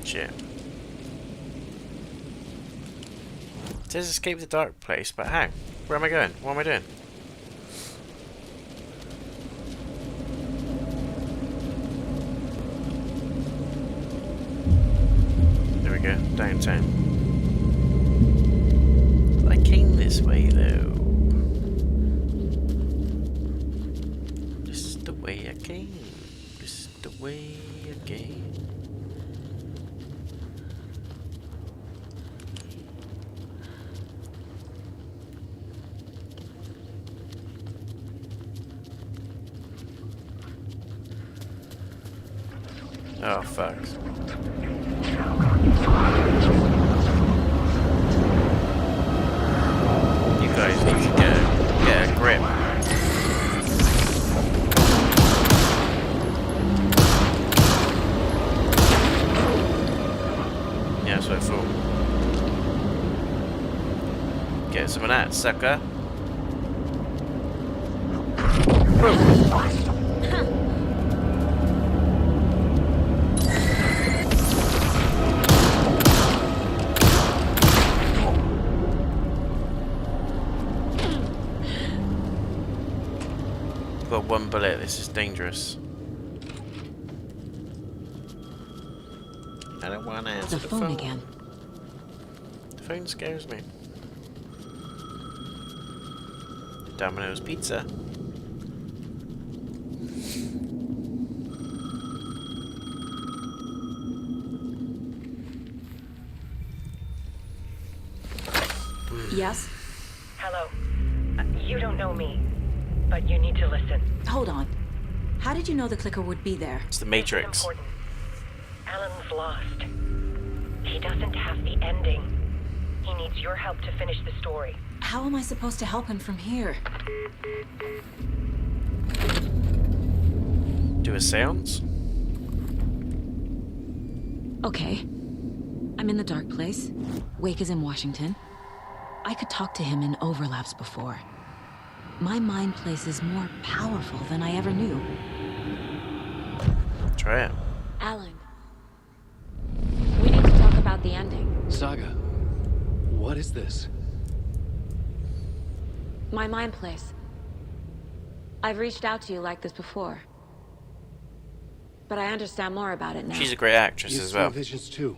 Shit. It says escape the dark place, but how? Where am I going? What am I doing? There we go, downtown. I came this way though. This is the way I came. This is the way I came. Oh, fuck. You guys need to get a grip. Yeah, that's what I thought. Get some of that, sucker. Got one bullet, this is dangerous. I don't want to answer the phone again. The phone scares me. Domino's Pizza. Yes? Hello. You don't know me, but you need to listen. Hold on. How did you know the clicker would be there? It's the Matrix. This is important. Alan's lost. He doesn't have the ending. He needs your help to finish the story. How am I supposed to help him from here? Do a seance? Okay. I'm in the dark place. Wake is in Washington. I could talk to him in overlaps before. My mind place is more powerful than I ever knew. Try it. Alan. We need to talk about the ending. Saga, what is this? My mind place. I've reached out to you like this before. But I understand more about it now. She's a great actress as well. Visions too.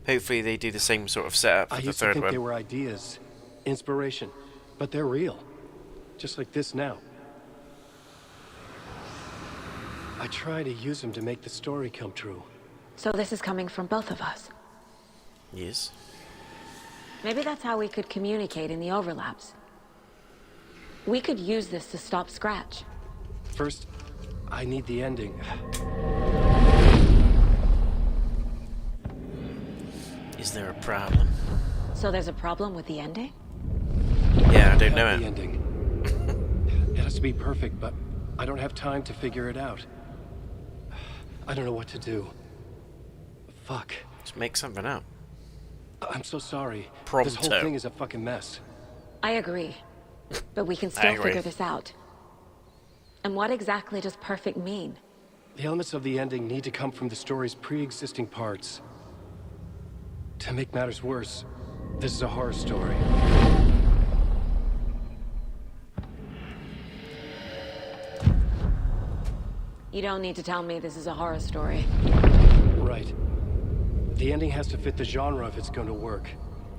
Hopefully they do the same sort of setup for I the used to third think one. they were ideas, inspiration, but they're real. Just like this now. I try to use them to make the story come true. So this is coming from both of us. Yes. Maybe that's how we could communicate in the overlaps. We could use this to stop Scratch. First, I need the ending. Is there a problem? So there's a problem with the ending? Yeah, I don't know The it. ending. It has to be perfect, but I don't have time to figure it out. I don't know what to do. Fuck. Just make something up. I'm so sorry. Pronto. This whole thing is a fucking mess. I agree. But we can I still agree. figure this out. And what exactly does perfect mean? The elements of the ending need to come from the story's pre-existing parts. To make matters worse, this is a horror story. You don't need to tell me this is a horror story. Right. The ending has to fit the genre if it's going to work.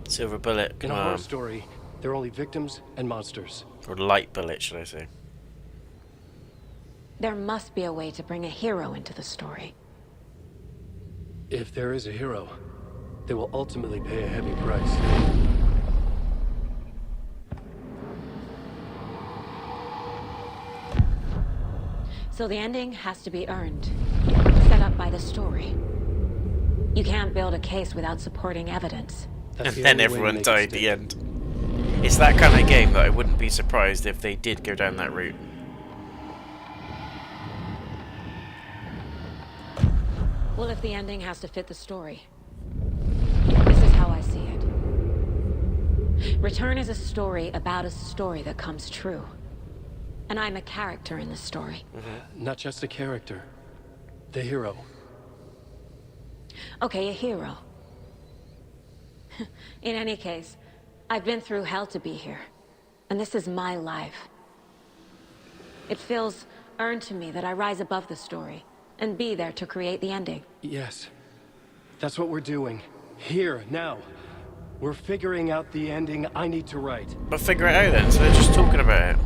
Silver bullet, In come a horror on. story, there are only victims and monsters. Or light bullet, should I say. There must be a way to bring a hero into the story. If there is a hero, they will ultimately pay a heavy price. So the ending has to be earned, set up by the story. You can't build a case without supporting evidence. That's the And then only way to everyone make it died at stick. the end. It's that kind of game that I wouldn't be surprised if they did go down that route. Well, if the ending has to fit the story, this is how I see it. Return is a story about a story that comes true. And I'm a character in the story. Not just a character. The hero. Okay, a hero. In any case, I've been through hell to be here. And this is my life. It feels earned to me that I rise above the story and be there to create the ending. Yes. That's what we're doing. Here, now. We're figuring out the ending I need to write. But figure it out then, so they're just talking about it.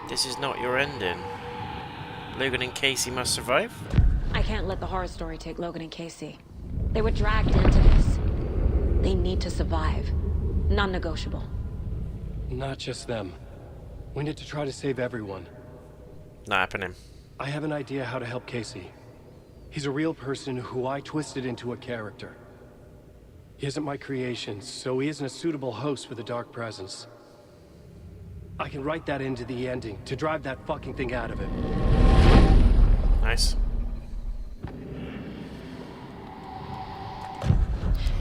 This is not your ending. Logan and Casey must survive? I can't let the horror story take Logan and Casey. They were dragged into this. They need to survive. Non-negotiable. Not just them. We need to try to save everyone. Not happening. I have an idea how to help Casey. He's a real person who I twisted into a character. He isn't my creation, so he isn't a suitable host with a dark presence. I can write that into the ending to drive that fucking thing out of him. Nice.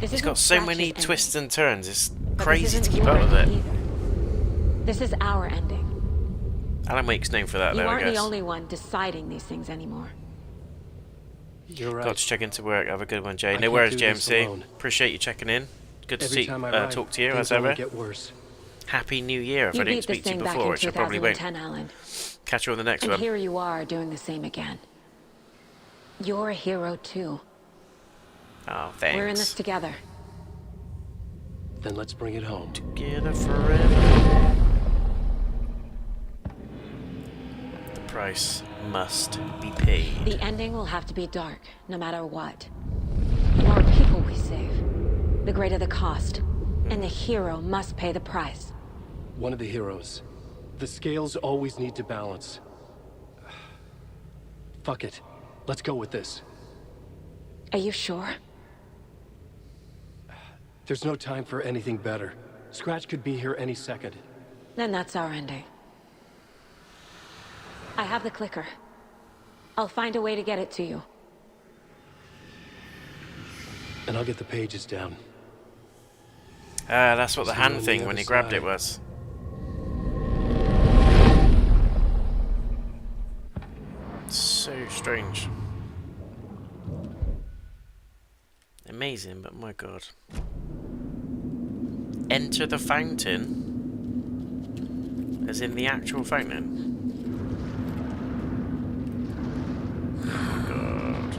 It's got so many twists and turns, it's crazy to keep up with it. This is our ending. Alan Wake's known for that, though, I guess. You aren't the only one deciding these things anymore. You're right. Got to check into work. Have a good one, Jay. No worries, JMC. Appreciate you checking in. Good to talk to you, as ever. Happy New Year, if I didn't speak to you before, which I probably won't. Alan. Catch you on the next and one. Here you are, doing the same again. You're a hero, too. Oh, thanks. We're in this together. Then let's bring it home. Together forever. The price must be paid. The ending will have to be dark, no matter what. The more people we save, the greater the cost. And the hero must pay the price. One of the heroes. The scales always need to balance. Fuck it. Let's go with this. Are you sure? There's no time for anything better. Scratch could be here any second. Then that's our ending. I have the clicker. I'll find a way to get it to you. And I'll get the pages down. That's what the hand thing when he grabbed it was. So strange. Amazing, but my god. Enter the fountain? As in the actual fountain? Oh god.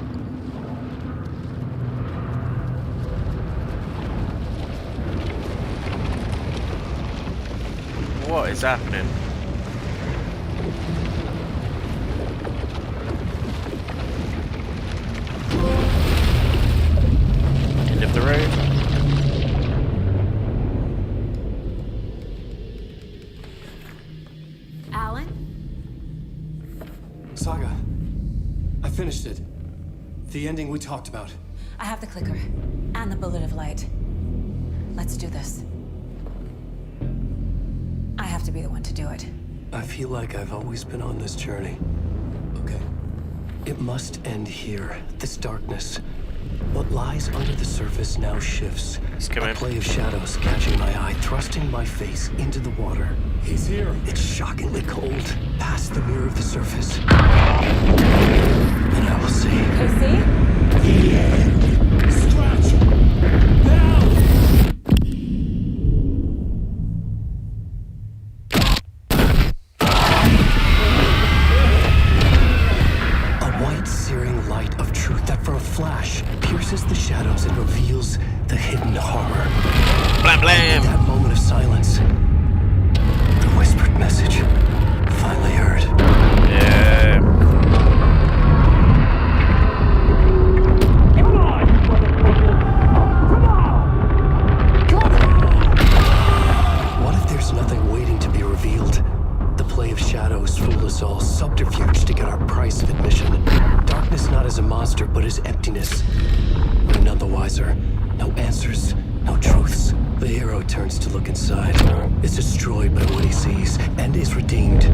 What is happening? End of the road. Alan? Saga. I finished it. The ending we talked about. I have the clicker and the bullet of light. Let's do this. I have to be the one to do it. I feel like I've always been on this journey. Okay. It must end here. This darkness. What lies under the surface now shifts. A play of shadows catching my eye, thrusting my face into the water. He's here. It's shockingly cold, past the mirror of the surface. And I will see. Casey? The end. Scratch! Now! A white, searing light of truth that for a flash pierces the shadows and reveals the hidden horror. Blam blam! That moment of silence. The whispered message. Finally heard. Yeah. What if there's nothing waiting to be revealed? The play of shadows fool us all, subterfuge to get our price of admission. Darkness not as a monster, but as emptiness. We're none the wiser. No answers, no truths. The hero turns to look inside, is destroyed by what he sees, and is redeemed.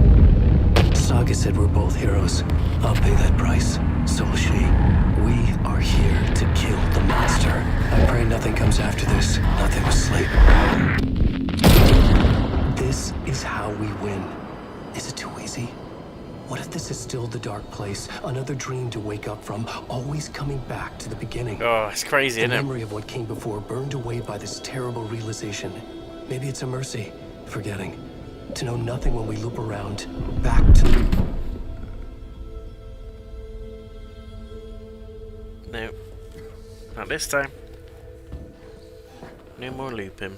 Saga said we're both heroes. I'll pay that price. So will she. We are here to kill the monster. I pray nothing comes after this. Nothing will sleep. This is how we win. Is it too easy? What if this is still the dark place? Another dream to wake up from, always coming back to the beginning. Oh, it's crazy, isn't it? The memory of what came before burned away by this terrible realization. Maybe it's a mercy, forgetting. To know nothing when we loop around, back to... No. Not this time. No more looping.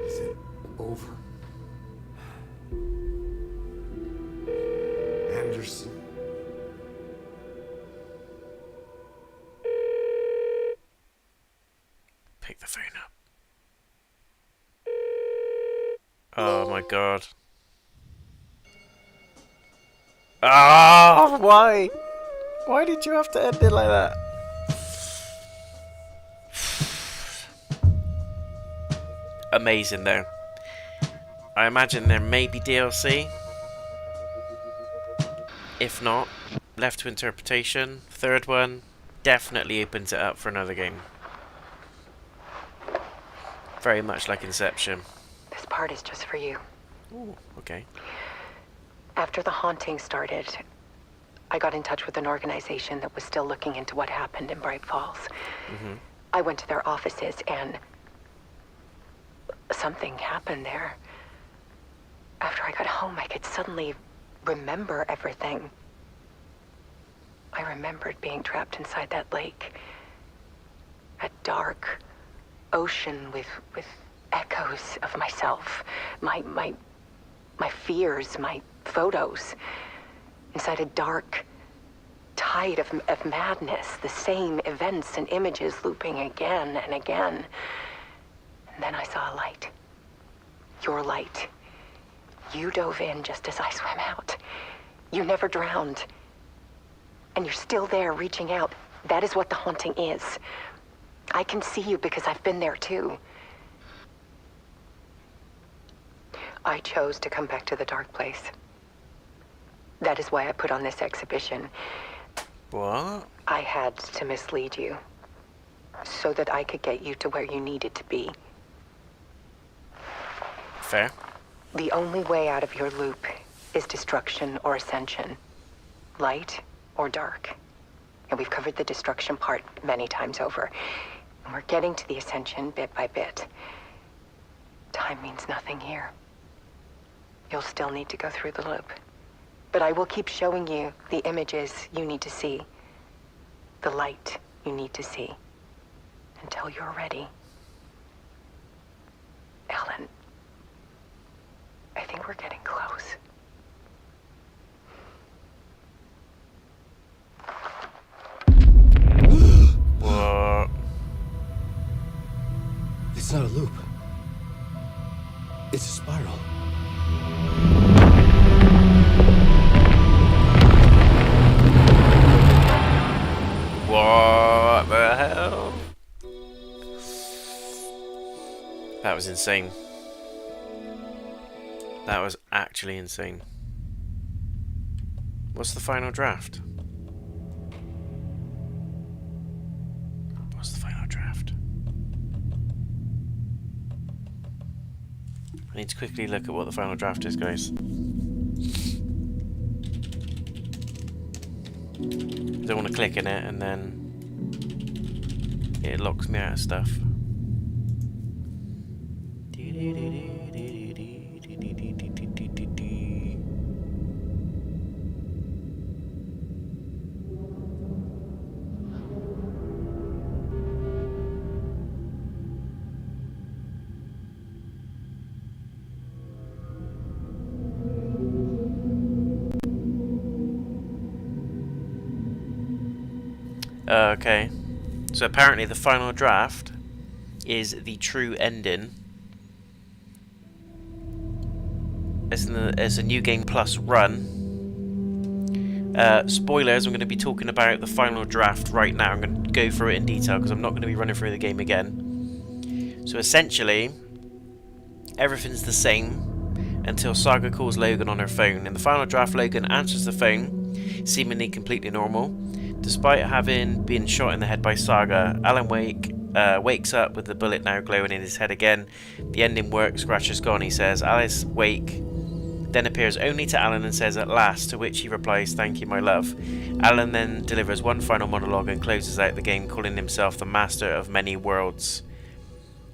Is it over? Oh my god. Ah, why? Why did you have to end it like that? Amazing though. I imagine there may be DLC. If not, left to interpretation. Third one definitely opens it up for another game. Very much like Inception. This part is just for you. Ooh, okay. After the haunting started, I got in touch with an organization that was still looking into what happened in Bright Falls. I went to their offices and something happened there. After I got home, I could suddenly remember everything. I remembered being trapped inside that lake. A dark ocean with echoes of myself. My fears, my photos. Inside a dark tide of madness. The same events and images looping again and again. And then I saw a light. Your light. You dove in just as I swam out. You never drowned. And you're still there reaching out. That is what the haunting is. I can see you because I've been there too. I chose to come back to the dark place. That is why I put on this exhibition. What? I had to mislead you. So that I could get you to where you needed to be. Fair. The only way out of your loop is destruction or ascension. Light or dark. And we've covered the destruction part many times over. And we're getting to the ascension bit by bit. Time means nothing here. You'll still need to go through the loop. But I will keep showing you the images you need to see. The light you need to see. Until you're ready. Alan, I think we're getting close. What? It's not a loop. It's a spiral. What the hell? That was insane. That was actually insane. What's the final draft? What's the final draft? I need to quickly look at what the final draft is, guys. I don't want to click in it and then it locks me out of stuff. Okay, so apparently the final draft is the true ending. As a New Game Plus run. Spoilers, I'm going to be talking about the final draft right now. I'm going to go through it in detail because I'm not going to be running through the game again. So essentially, everything's the same until Saga calls Logan on her phone. In the final draft, Logan answers the phone, seemingly completely normal. Despite having been shot in the head by Saga, Alan wakes up with the bullet now glowing in his head again. The ending works, Scratch is gone, he says. Alice Wake then appears only to Alan and says, "At last," to which he replies, "Thank you, my love." Alan then delivers one final monologue and closes out the game, calling himself the master of many worlds.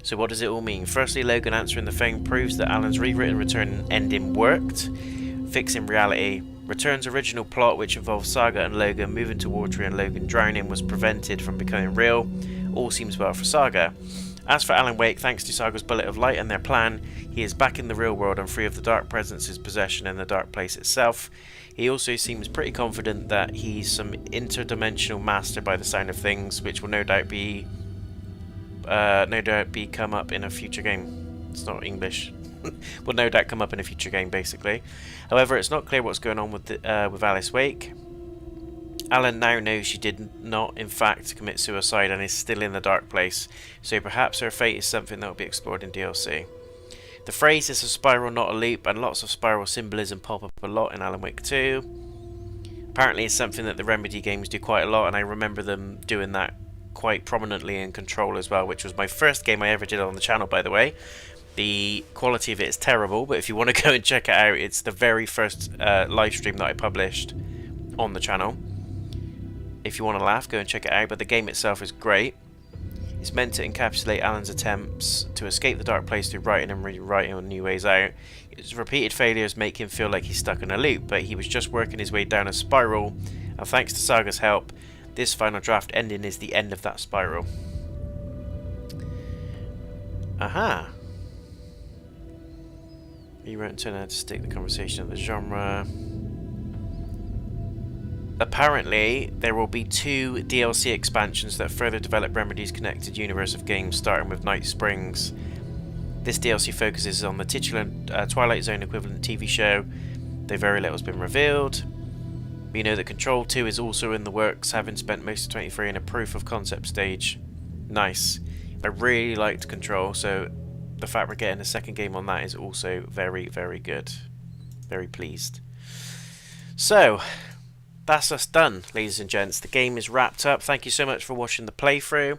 So what does it all mean? Firstly, Logan answering the phone proves that Alan's rewritten return ending worked, fixing reality. Return's original plot, which involved Saga and Logan moving to water and Logan drowning, was prevented from becoming real. All seems well for Saga. As for Alan Wake, thanks to Saga's bullet of light and their plan, he is back in the real world and free of the dark presence's possession in the dark place itself. He also seems pretty confident that he's some interdimensional master by the sound of things, which will no doubt be come up in a future game. It's not English. will no doubt come up in a future game, basically. However, it's not clear what's going on with Alice Wake. Alan now knows she did not, in fact, commit suicide and is still in the dark place, so perhaps her fate is something that will be explored in DLC. The phrase is a spiral, not a loop, and lots of spiral symbolism pop up a lot in Alan Wake 2. Apparently it's something that the Remedy games do quite a lot, and I remember them doing that quite prominently in Control as well, which was my first game I ever did on the channel, by the way. The quality of it is terrible, but if you want to go and check it out, it's the very first live stream that I published on the channel. If you want to laugh, go and check it out, but the game itself is great. It's meant to encapsulate Alan's attempts to escape the dark place through writing and rewriting on new ways out. His repeated failures make him feel like he's stuck in a loop, but he was just working his way down a spiral, and thanks to Saga's help, this final draft ending is the end of that spiral. Aha! You wrote and turned out to stick the conversation of the genre. Apparently, there will be 2 DLC expansions that further develop Remedy's connected universe of games, starting with Night Springs. This DLC focuses on the titular Twilight Zone equivalent TV show, though very little has been revealed. We know that Control 2 is also in the works, having spent most of 23 in a proof of concept stage. Nice. I really liked Control, so the fact we're getting a second game on that is also very, very good. Very pleased. So, that's us done, ladies and gents. The game is wrapped up. Thank you so much for watching the playthrough.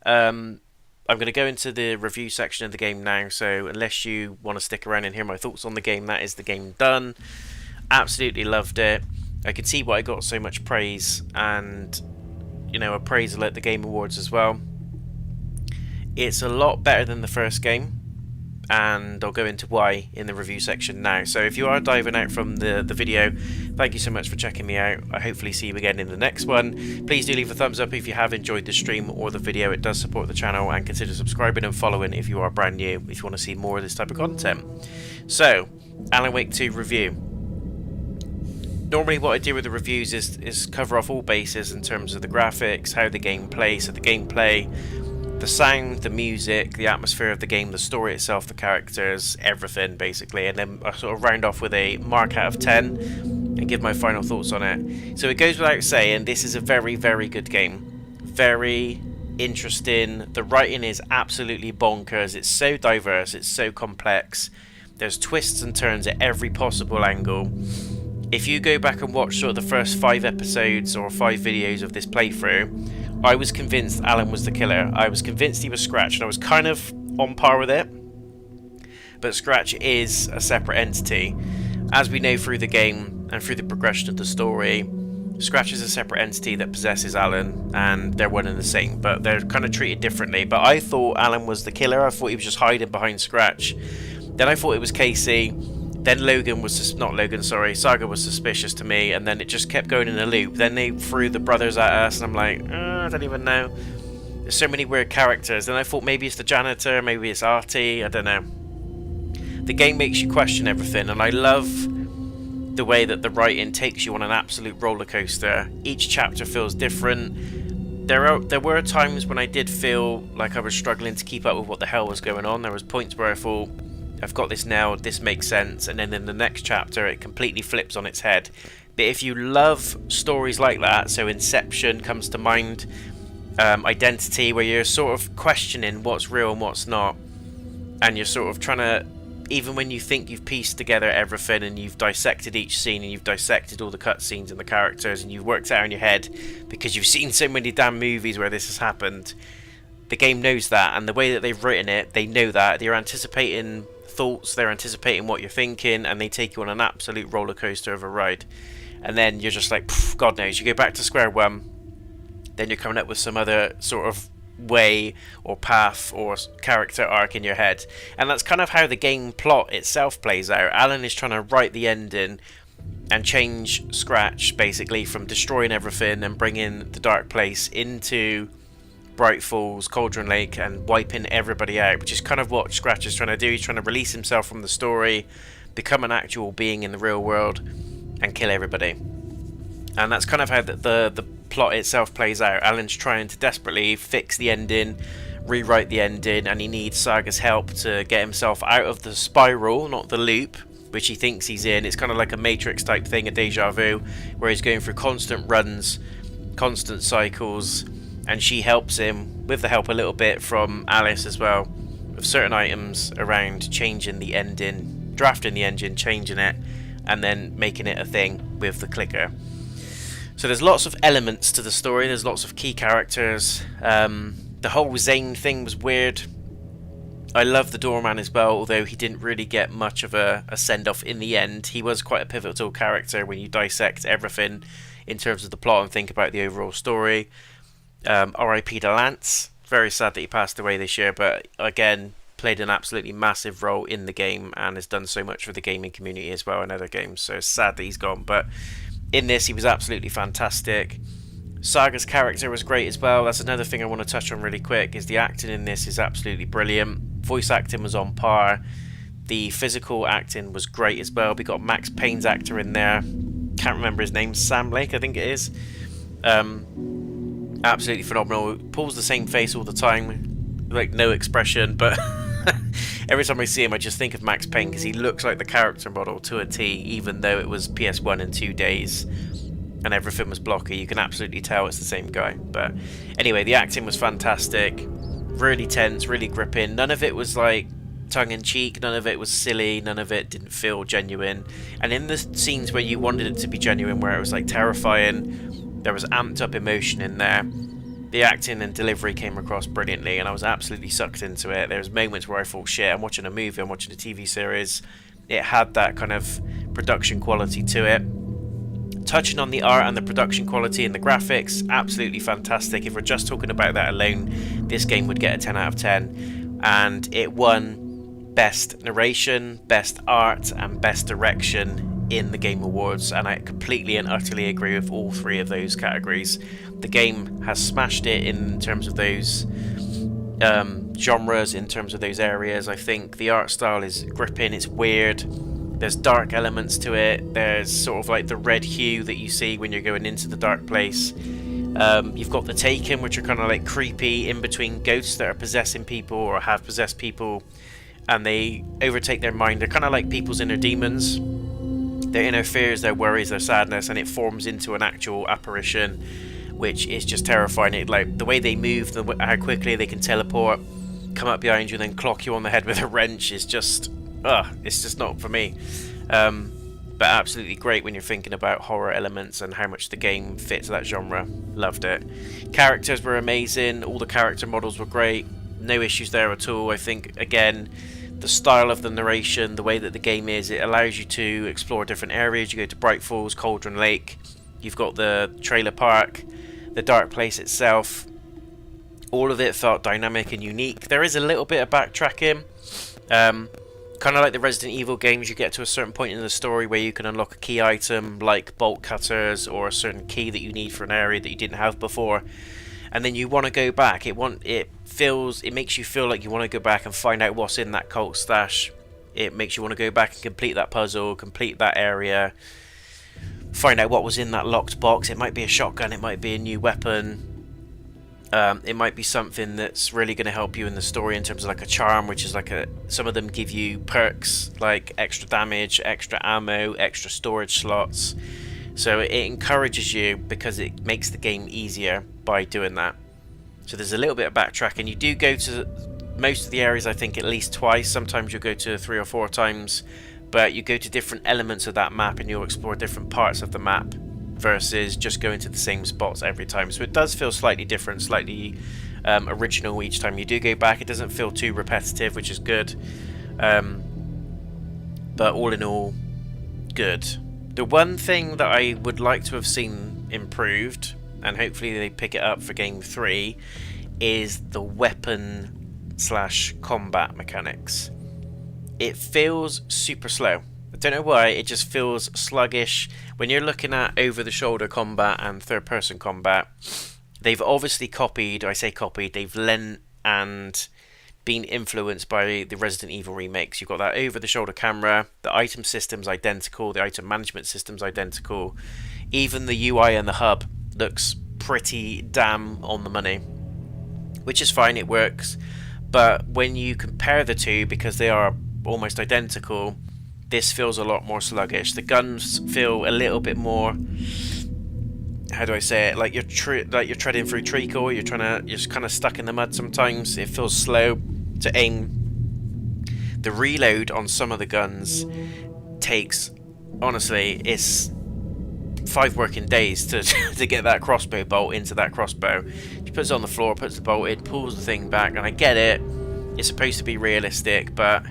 I'm going to go into the review section of the game now, so unless you want to stick around and hear my thoughts on the game, that is the game done. Absolutely loved it. I could see why I got so much praise, and, you know, appraisal at the Game Awards as well. It's a lot better than the first game, and I'll go into why in the review section now. So if you are diving out from the video, thank you so much for checking me out. I hopefully see you again in the next one. Please do leave a thumbs up if you have enjoyed the stream or the video. It does support the channel, and consider subscribing and following if you are brand new, if you want to see more of this type of content. So, Alan Wake 2 review. Normally what I do with the reviews is cover off all bases in terms of the graphics, how the game plays, so the gameplay, the sound, the music, the atmosphere of the game, the story itself, the characters, everything basically, and then I sort of round off with a mark out of 10 and give my final thoughts on it. So it goes without saying, this is a very, very good game. Very interesting. The writing is absolutely bonkers. It's so diverse, it's so complex. There's twists and turns at every possible angle. If you go back and watch sort of the first 5 episodes or 5 videos of this playthrough, I was convinced Alan was the killer. I was convinced he was Scratch, and I was kind of on par with it. But Scratch is a separate entity. As we know through the game and through the progression of the story, Scratch is a separate entity that possesses Alan, and they're one and the same, but they're kind of treated differently. But I thought Alan was the killer. I thought he was just hiding behind Scratch. Then I thought it was Casey. Then Saga was suspicious to me, and then it just kept going in a loop. Then they threw the brothers at us, and I'm like, I don't even know. There's so many weird characters. Then I thought maybe it's the janitor, maybe it's Artie, I don't know. The game makes you question everything, and I love the way that the writing takes you on an absolute roller coaster. Each chapter feels different. There were times when I did feel like I was struggling to keep up with what the hell was going on. There was points where I thought, I've got this now, this makes sense, and then in the next chapter it completely flips on its head. But if you love stories like that, so Inception comes to mind, Identity, where you're sort of questioning what's real and what's not, and you're sort of trying to, even when you think you've pieced together everything and you've dissected each scene and you've dissected all the cutscenes and the characters and you've worked it out in your head because you've seen so many damn movies where this has happened, the game knows that, and the way that they've written it, they know that. They're anticipating thoughts, they're anticipating what you're thinking, and they take you on an absolute roller coaster of a ride. And then you're just like, God knows, you go back to square one, then you're coming up with some other sort of way or path or character arc in your head. And that's kind of how the game plot itself plays out. Alan is trying to write the ending and change Scratch basically from destroying everything and bringing the dark place into Bright Falls, Cauldron Lake, and wiping everybody out, which is kind of what Scratch is trying to do. He's trying to release himself from the story, become an actual being in the real world, and kill everybody. And that's kind of how the plot itself plays out. Alan's trying to desperately fix the ending, rewrite the ending, and he needs Saga's help to get himself out of the spiral, not the loop, which he thinks he's in. It's kind of like a Matrix type thing, a deja vu, where he's going through constant runs, constant cycles, and she helps him, with the help a little bit from Alice as well, with certain items around changing the ending, drafting the engine, changing it, and then making it a thing with the clicker. So there's lots of elements to the story, there's lots of key characters. The whole Zane thing was weird. I love the doorman as well, although he didn't really get much of a send-off in the end. He was quite a pivotal character when you dissect everything in terms of the plot and think about the overall story. R.I.P. to Lance. Very sad that he passed away this year, but again, played an absolutely massive role in the game and has done so much for the gaming community as well in other games. So it's sad that he's gone, but in this he was absolutely fantastic. Saga's character was great as well. That's another thing I want to touch on really quick, is the acting in this is absolutely brilliant. Voice acting was on par. The physical acting was great as well. We got Max Payne's actor in there. Can't remember his name. Sam Lake, I think it is. Absolutely phenomenal. Pulls the same face all the time, like no expression, but every time I see him I just think of Max Payne, because he looks like the character model to a T, even though it was PS1 in 2 days and everything was blocky. You can absolutely tell it's the same guy. But anyway, the acting was fantastic, really tense, really gripping. None of it was like tongue-in-cheek, none of it was silly, none of it didn't feel genuine. And in the scenes where you wanted it to be genuine, where it was like terrifying, there was amped up emotion in there. The acting and delivery came across brilliantly, and I was absolutely sucked into it. There was moments where I thought, shit, I'm watching a movie, I'm watching a TV series. It had that kind of production quality to it. Touching on the art and the production quality and the graphics, absolutely fantastic. If we're just talking about that alone, this game would get a 10 out of 10. And it won Best Narration, Best Art, and Best Direction in the Game Awards. And I completely and utterly agree with all three of those categories. The game has smashed it in terms of those genres, in terms of those areas. I think the art style is gripping, it's weird. There's dark elements to it. There's sort of like the red hue that you see when you're going into the dark place. You've got the Taken, which are kind of like creepy in between ghosts that are possessing people or have possessed people, and they overtake their mind. They're kind of like people's inner demons, their inner fears, their worries, their sadness, and it forms into an actual apparition, which is just terrifying. It, like the way they move, how quickly they can teleport, come up behind you and then clock you on the head with a wrench is just it's just not for me. But absolutely great when you're thinking about horror elements and how much the game fits that genre. Loved it. Characters were amazing. All the character models were great. No issues there at all. I think, again, the style of the narration, the way that the game is, it allows you to explore different areas. You go to Bright Falls, Cauldron Lake. You've got the trailer park, the dark place itself. All of it felt dynamic and unique. There is a little bit of backtracking. Kind of like the Resident Evil games, you get to a certain point in the story where you can unlock a key item like bolt cutters or a certain key that you need for an area that you didn't have before, and then you want to go back. It makes you feel like you want to go back and find out what's in that cult stash. It makes you want to go back and complete that puzzle, complete that area, find out what was in that locked box. It might be a shotgun, it might be a new weapon. It might be something that's really going to help you in the story in terms of like a charm, which is like some of them give you perks like extra damage, extra ammo, extra storage slots. So it encourages you because it makes the game easier by doing that. So there's a little bit of backtracking. You do go to most of the areas, I think, at least twice. Sometimes you'll go to 3 or 4 times, but you go to different elements of that map and you'll explore different parts of the map, versus just going to the same spots every time. So it does feel slightly different, slightly original each time you do go back. It doesn't feel too repetitive, which is good. But all in all, good. The one thing that I would like to have seen improved, and hopefully they pick it up for Game 3, is the weapon/combat mechanics. It feels super slow. I don't know why, it just feels sluggish. When you're looking at over-the-shoulder combat and third-person combat, they've obviously copied, I say copied, they've lent and been influenced by the Resident Evil remakes. You've got that over-the-shoulder camera, the item system's identical, the item management system's identical. Even the UI and the hub looks pretty damn on the money. which is fine, it works. But when you compare the two, because they are almost identical, this feels a lot more sluggish. The guns feel a little bit more, how do I say it, like you're treading through treacle. You're just kind of stuck in the mud sometimes. It feels slow to aim. The reload on some of the guns takes, honestly, it's 5 working days to to get that crossbow bolt into that crossbow. She puts it on the floor, puts the bolt in, pulls the thing back, and I get it. It's supposed to be realistic, but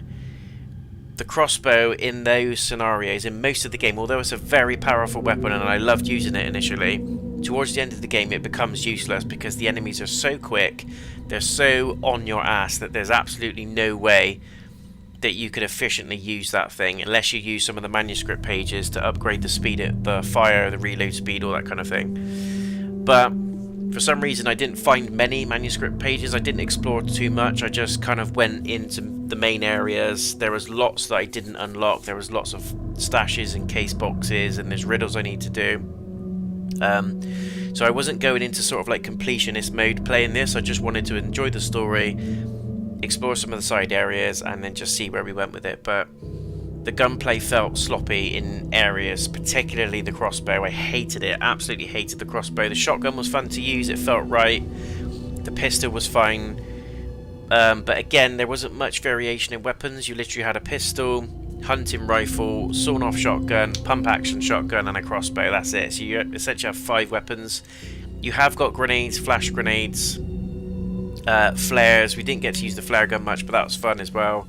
the crossbow in those scenarios, in most of the game, although it's a very powerful weapon and I loved using it initially, towards the end of the game it becomes useless because the enemies are so quick, they're so on your ass that there's absolutely no way that you could efficiently use that thing unless you use some of the manuscript pages to upgrade the speed, the fire, the reload speed, all that kind of thing. But for some reason I didn't find many manuscript pages. I didn't explore too much. I just kind of went into the main areas. There was lots that I didn't unlock. There was lots of stashes and case boxes, and there's riddles I need to do. So I wasn't going into sort of like completionist mode playing this. I just wanted to enjoy the story, explore some of the side areas, and then just see where we went with it. But the gunplay felt sloppy in areas, particularly the crossbow. I hated it, absolutely hated the crossbow. The shotgun was fun to use, it felt right. The pistol was fine. But again, there wasn't much variation in weapons. You literally had a pistol, hunting rifle, sawn-off shotgun, pump-action shotgun, and a crossbow. That's it. So you essentially have 5 weapons. You have got grenades, flash grenades, flares. We didn't get to use the flare gun much, but that was fun as well.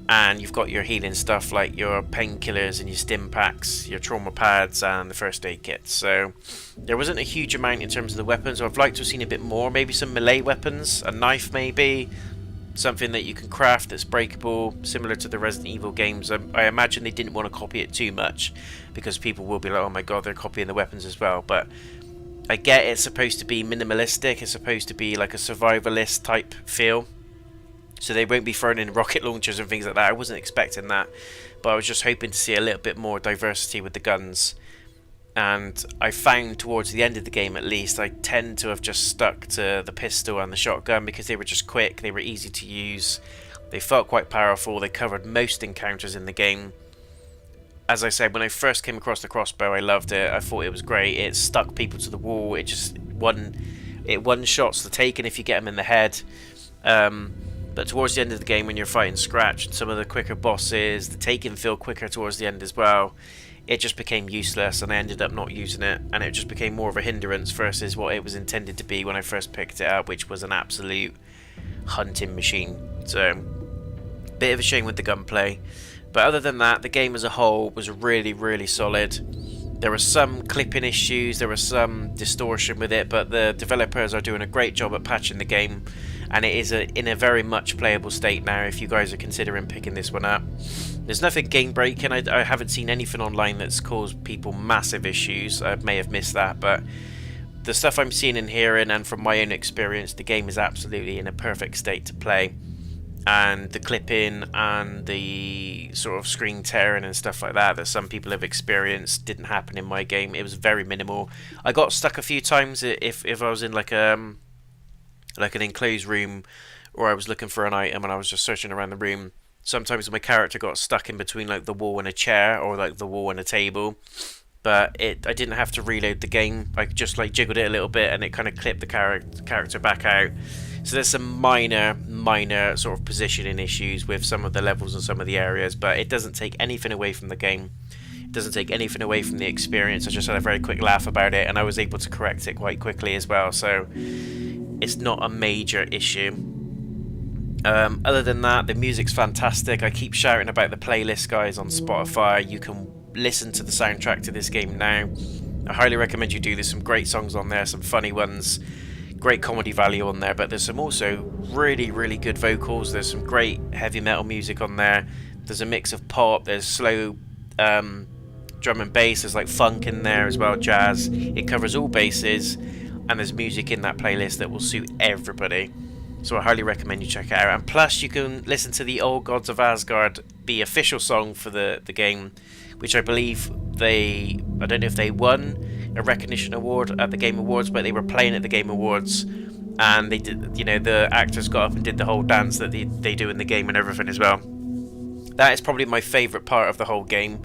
And you've got your healing stuff like your painkillers and your stim packs, your trauma pads, and the first aid kits. So there wasn't a huge amount in terms of the weapons. I'd like to have seen a bit more, maybe some melee weapons, a knife maybe, something that you can craft that's breakable, similar to the Resident Evil games. I imagine they didn't want to copy it too much because people will be like, oh my god, they're copying the weapons as well. But I get it's supposed to be minimalistic, it's supposed to be like a survivalist type feel. So they won't be throwing in rocket launchers and things like that. I wasn't expecting that, but I was just hoping to see a little bit more diversity with the guns. And I found towards the end of the game, at least, I tend to have just stuck to the pistol and the shotgun because they were just quick, they were easy to use, they felt quite powerful, they covered most encounters in the game. As I said, when I first came across the crossbow, I loved it. I thought it was great. It stuck people to the wall. It just one-shots the Taken if you get them in the head. But towards the end of the game, when you're fighting Scratch and some of the quicker bosses, the Taken feel quicker towards the end as well. It just became useless, and I ended up not using it, and it just became more of a hindrance versus what it was intended to be when I first picked it up, which was an absolute hunting machine. So, bit of a shame with the gunplay. But other than that, the game as a whole was really, really solid. There were some clipping issues, there was some distortion with it, but the developers are doing a great job at patching the game, and it is in a very much playable state now if you guys are considering picking this one up. There's nothing game breaking. I haven't seen anything online that's caused people massive issues. I may have missed that, but the stuff I'm seeing and hearing, and from my own experience, the game is absolutely in a perfect state to play. And the clipping and the sort of screen tearing and stuff like that some people have experienced didn't happen in my game. It was very minimal. I got stuck a few times if I was in like an enclosed room, or I was looking for an item and I was just searching around the room. Sometimes my character got stuck in between like the wall and a chair, or like the wall and a table. But I didn't have to reload the game. I just like jiggled it a little bit and it kind of clipped the character back out. So there's some minor sort of positioning issues with some of the levels and some of the areas, but it doesn't take anything away from the game. It doesn't take anything away from the experience. I just had a very quick laugh about it, and I was able to correct it quite quickly as well, so it's not a major issue. Other than that, the music's fantastic. I keep shouting about the playlist, guys, on Spotify. You can listen to the soundtrack to this game now. I highly recommend you do. There's some great songs on there, some funny ones, great comedy value on there, but there's some also really, really good vocals. There's some great heavy metal music on there. There's a mix of pop, there's slow drum and bass, there's like funk in there as well, jazz. It covers all bases, and there's music in that playlist that will suit everybody. So I highly recommend you check it out. And plus you can listen to the Old Gods of Asgard, the official song for the game, which I believe I don't know if they won a recognition award at the Game Awards, but they were playing at the Game Awards, and they did, you know, the actors got up and did the whole dance that they do in the game and everything as well. That is probably my favourite part of the whole game.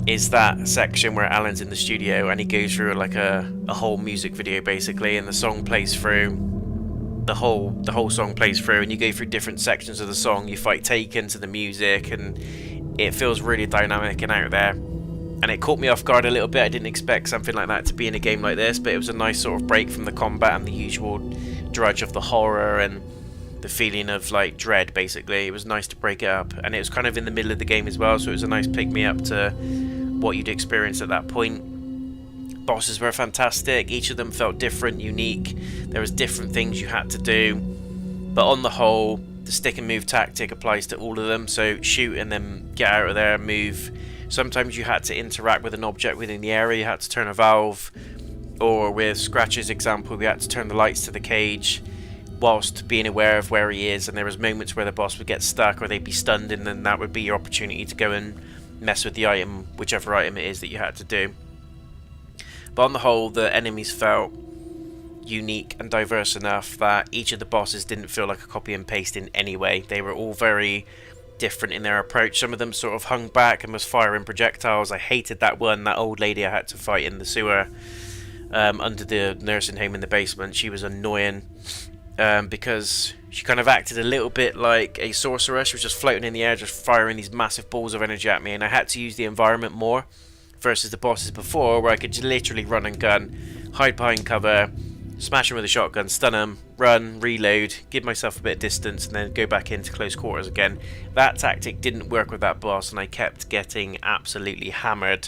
Is that section where Alan's in the studio and he goes through like a whole music video basically, and the song plays through. The whole song plays through, and you go through different sections of the song. You fight Taken to the music, and it feels really dynamic and out there. And it caught me off guard a little bit. I didn't expect something like that to be in a game like this, but it was a nice sort of break from the combat and the usual drudge of the horror and the feeling of like dread basically. It was nice to break it up, and it was kind of in the middle of the game as well, so it was a nice pick me up to what you'd experience at that point. Bosses were fantastic. Each of them felt different, unique. There was different things you had to do, but on the whole, the stick and move tactic applies to all of them. So shoot and then get out of there, move. Sometimes you had to interact with an object within the area. You had to turn a valve, or with Scratch's example, we had to turn the lights to the cage whilst being aware of where he is. And there was moments where the boss would get stuck or they'd be stunned, and then that would be your opportunity to go and mess with the item, whichever item it is that you had to do. But on the whole, the enemies felt unique and diverse enough that each of the bosses didn't feel like a copy and paste in any way. They were all very different in their approach. Some of them sort of hung back and was firing projectiles. I hated that one, that old lady I had to fight in the sewer under the nursing home in the basement. She was annoying because she kind of acted a little bit like a sorcerer. She was just floating in the air, just firing these massive balls of energy at me, and I had to use the environment more versus the bosses before, where I could just literally run and gun, hide behind cover, smash them with a shotgun, stun them, run, reload, give myself a bit of distance, and then go back into close quarters again. That tactic didn't work with that boss, and I kept getting absolutely hammered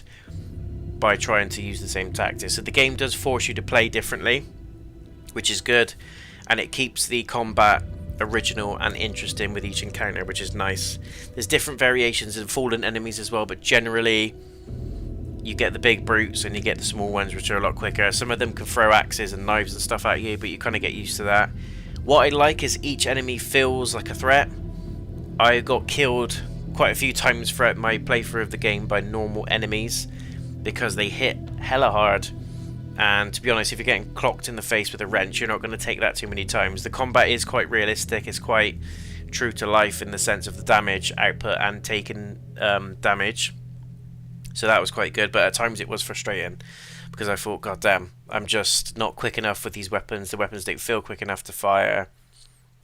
by trying to use the same tactics. So the game does force you to play differently, which is good, and it keeps the combat original and interesting with each encounter, which is nice. There's different variations in fallen enemies as well, but generally you get the big brutes and you get the small ones, which are a lot quicker. Some of them can throw axes and knives and stuff at you, but you kind of get used to that. What I like is each enemy feels like a threat. I got killed quite a few times throughout my playthrough of the game by normal enemies because they hit hella hard. And to be honest, if you're getting clocked in the face with a wrench, you're not going to take that too many times. The combat is quite realistic. It's quite true to life in the sense of the damage output and taken damage. So that was quite good, but at times it was frustrating because I thought, God damn, I'm just not quick enough with these weapons. The weapons don't feel quick enough to fire,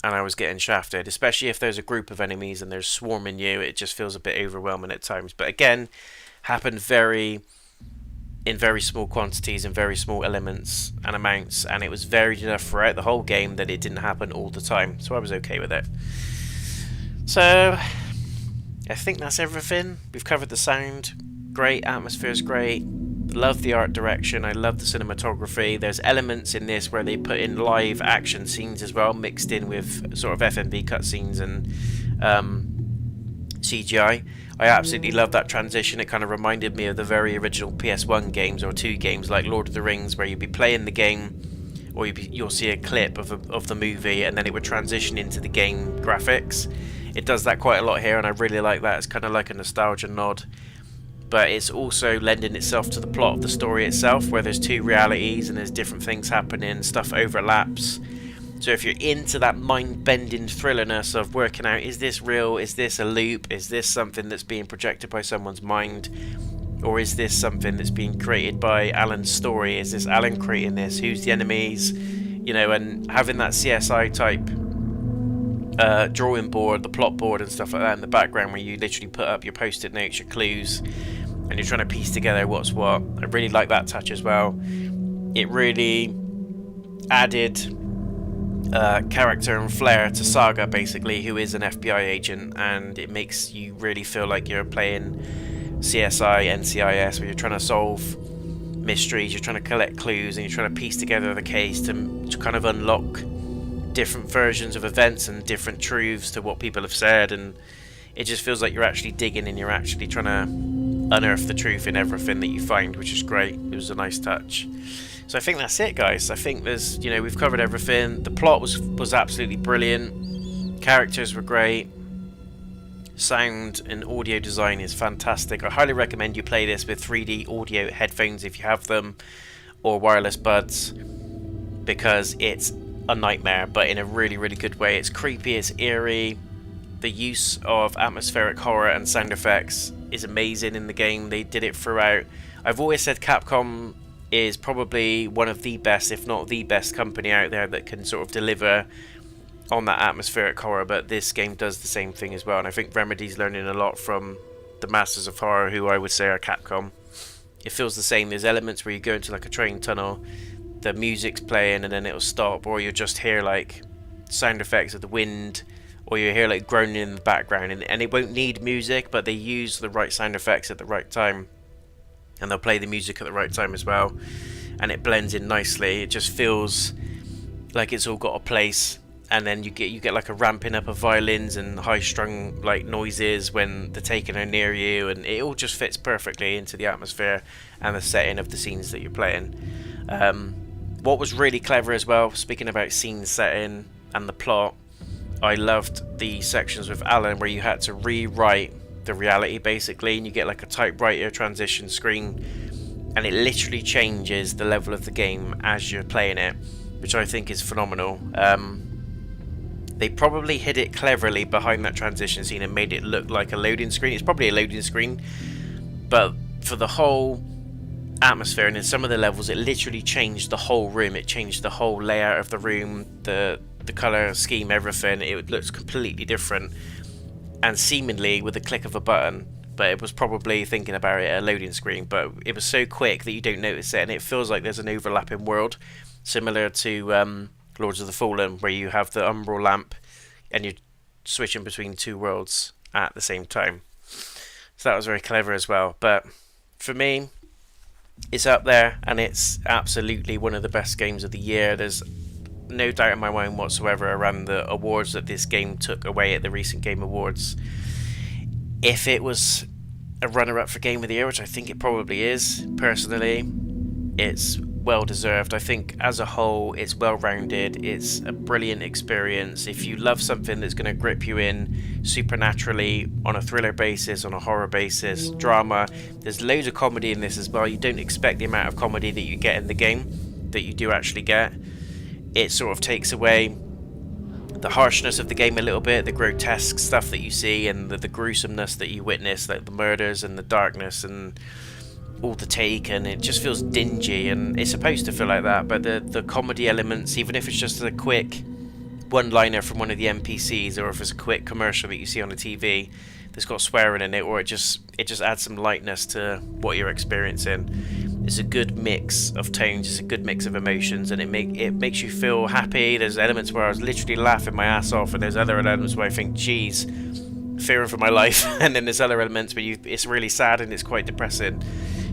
and I was getting shafted. Especially if there's a group of enemies and they're swarming you, it just feels a bit overwhelming at times. But again, happened in very small quantities and very small elements and amounts, and it was varied enough throughout the whole game that it didn't happen all the time. So I was okay with it. So I think that's everything. We've covered the sound. Great, atmosphere's great. Love the art direction. I love the cinematography. There's elements in this where they put in live action scenes as well, mixed in with sort of FMV cutscenes and CGI. I absolutely love that transition. It kind of reminded me of the very original PS1 games or 2 games like Lord of the Rings, where you'd be playing the game or you'll see a clip of the movie and then it would transition into the game graphics. It does that quite a lot here, and I really like that. It's kind of like a nostalgia nod. But it's also lending itself to the plot of the story itself, where there's two realities and there's different things happening, stuff overlaps. So if you're into that mind-bending thrillerness of working out, is this real, is this a loop, is this something that's being projected by someone's mind, or is this something that's being created by Alan's story, is this Alan creating this, who's the enemies, you know, and having that CSI type drawing board, the plot board and stuff like that in the background, where you literally put up your post-it notes, your clues, and you're trying to piece together what's what. I really like that touch as well. It really added character and flair to Saga, basically, who is an FBI agent, and it makes you really feel like you're playing CSI, NCIS, where you're trying to solve mysteries, you're trying to collect clues, and you're trying to piece together the case to kind of unlock different versions of events and different truths to what people have said, and it just feels like you're actually digging and you're actually trying to unearth the truth in everything that you find, which is great. It was a nice touch. So I think that's it, guys. I think there's, you know, we've covered everything. The plot was absolutely brilliant. Characters were great. Sound and audio design is fantastic. I highly recommend you play this with 3D audio headphones if you have them, or wireless buds. because it's a nightmare, but in a really, really good way. It's creepy, it's eerie. The use of atmospheric horror and sound effects is amazing in the game. They did it throughout. I've always said Capcom is probably one of the best, if not the best company out there that can sort of deliver on that atmospheric horror, but this game does the same thing as well, and I think Remedy's learning a lot from the Masters of Horror, who I would say are Capcom. It feels the same. There's elements where you go into like a train tunnel, the music's playing and then it'll stop, or you'll just hear like sound effects of the wind, or you hear like groaning in the background, and it won't need music, but they use the right sound effects at the right time, and they'll play the music at the right time as well, and it blends in nicely. It just feels like it's all got a place. And then you get like a ramping up of violins and high-strung like noises when the Taken are near you, and it all just fits perfectly into the atmosphere and the setting of the scenes that you're playing. What was really clever as well, speaking about scene setting and the plot, I loved the sections with Alan where you had to rewrite the reality basically, and you get like a typewriter transition screen, and it literally changes the level of the game as you're playing it, which I think is phenomenal. They probably hid it cleverly behind that transition scene and made it look like a loading screen. It's probably a loading screen, but for the whole atmosphere and in some of the levels, it literally changed the whole room. It changed the whole layout of the room, the color scheme, everything. It looks completely different, and seemingly with the click of a button. But it was probably thinking about it a loading screen. But it was so quick that you don't notice it, and it feels like there's an overlapping world, similar to Lords of the Fallen, where you have the umbral lamp and you're switching between two worlds at the same time. So that was very clever as well. But for me, it's up there, and it's absolutely one of the best games of the year. There's no doubt in my mind whatsoever around the awards that this game took away at the recent Game Awards. If it was a runner-up for Game of the Year, which I think it probably is, personally, it's well deserved. I think as a whole it's well rounded, it's a brilliant experience. If you love something that's going to grip you in supernaturally on a thriller basis, on a horror basis, drama, there's loads of comedy in this as well. You don't expect the amount of comedy that you get in the game that you do actually get. It sort of takes away the harshness of the game a little bit, the grotesque stuff that you see and the gruesomeness that you witness, like the murders and the darkness and all the take, and it just feels dingy, and it's supposed to feel like that, but the comedy elements, even if it's just a quick one-liner from one of the NPCs, or if it's a quick commercial that you see on the TV that's got swearing in it, or it just adds some lightness to what you're experiencing. It's a good mix of tones, it's a good mix of emotions, and it makes you feel happy. There's elements where I was literally laughing my ass off, and there's other elements where I think, geez, fearing for my life, and then there's other elements where it's really sad and it's quite depressing.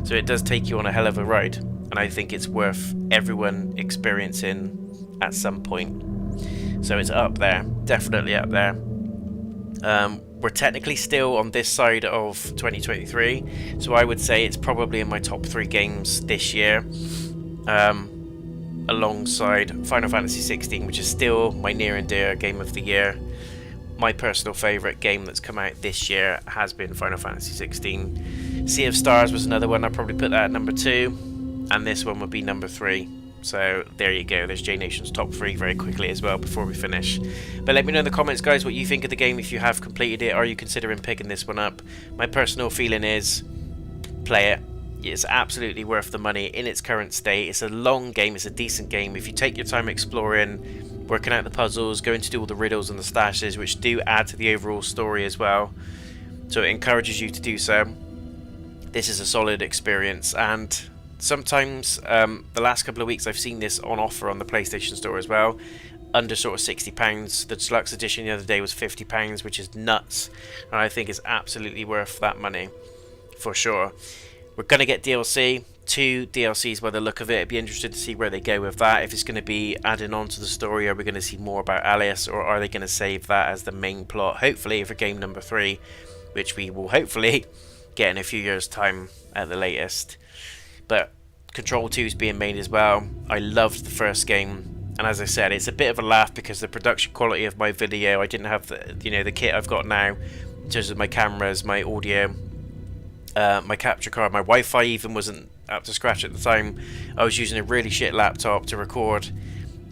So it does take you on a hell of a ride, and I think it's worth everyone experiencing at some point. So it's up there, definitely up there. We're technically still on this side of 2023, so I would say it's probably in my top 3 games this year, alongside Final Fantasy 16, which is still my near and dear game of the year. My personal favourite game that's come out this year has been Final Fantasy 16. Sea of Stars was another one. I'd probably put that at number 2, and this one would be number 3. So there you go, there's JayNotion's top 3 very quickly as well before we finish. But let me know in the comments, guys, what you think of the game. If you have completed it, are you considering picking this one up? My personal feeling is play it. It's absolutely worth the money in its current state. It's a long game, it's a decent game. If you take your time exploring, working out the puzzles, going to do all the riddles and the stashes, which do add to the overall story as well, so it encourages you to do so, this is a solid experience. And sometimes the last couple of weeks I've seen this on offer on the PlayStation Store as well, under sort of £60. The deluxe edition the other day was £50, which is nuts, and I think it's absolutely worth that money for sure. We're going to get DLC, 2 DLCs by the look of it. I'd be interested to see where they go with that. If it's going to be adding on to the story, are we going to see more about Alice, or are they going to save that as the main plot, hopefully for game number 3, which we will hopefully get in a few years' time at the latest. But Control 2 is being made as well. I loved the first game, and as I said, it's a bit of a laugh because the production quality of my video, I didn't have the kit I've got now in terms of my cameras, my audio, my capture card, my Wi-Fi even wasn't up to scratch at the time. I was using a really shit laptop to record,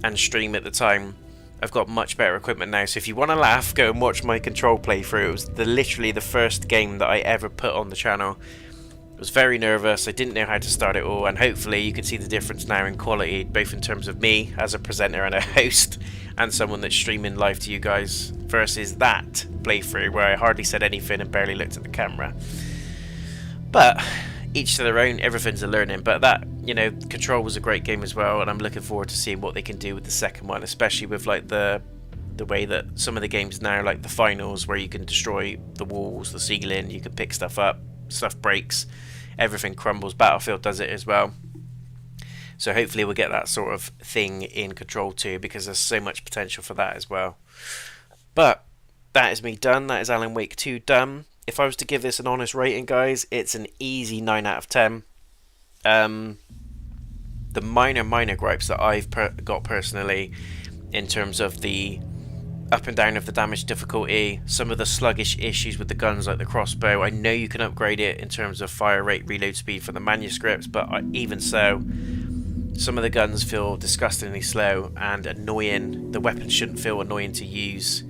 and stream at the time. I've got much better equipment now, so if you want to laugh, go and watch my Control playthrough. It was literally the first game that I ever put on the channel. I was very nervous, I didn't know how to start it all, and hopefully you can see the difference now in quality, both in terms of me as a presenter and a host, and someone that's streaming live to you guys, versus that playthrough where I hardly said anything and barely looked at the camera. But each to their own, everything's a learning. But that, you know, Control was a great game as well, and I'm looking forward to seeing what they can do with the second one, especially with like the way that some of the games now, like the finals, where you can destroy the walls, the ceiling, you can pick stuff up, stuff breaks, everything crumbles. Battlefield does it as well. So hopefully we'll get that sort of thing in Control 2, because there's so much potential for that as well. But that is me done. That is Alan Wake 2 done. If I was to give this an honest rating, guys, it's an easy 9 out of 10. The minor gripes that I've got personally, in terms of the up and down of the damage difficulty, some of the sluggish issues with the guns like the crossbow. I know you can upgrade it in terms of fire rate, reload speed for the manuscripts, but even so, some of the guns feel disgustingly slow and annoying. The weapons shouldn't feel annoying to use,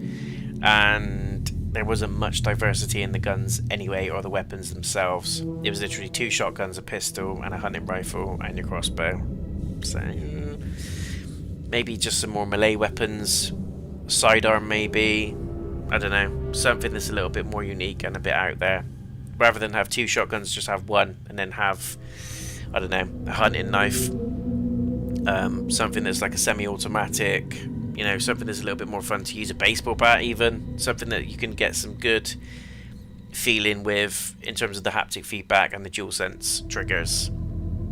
and there wasn't much diversity in the guns anyway, or the weapons themselves. It was literally 2 shotguns, a pistol, and a hunting rifle, and your crossbow. So maybe just some more melee weapons, sidearm maybe, I don't know, something that's a little bit more unique and a bit out there. Rather than have 2 shotguns, just have 1, and then have, I don't know, a hunting knife, something that's like a semi-automatic, you know, something that's a little bit more fun to use, a baseball bat even, something that you can get some good feeling with in terms of the haptic feedback and the DualSense triggers,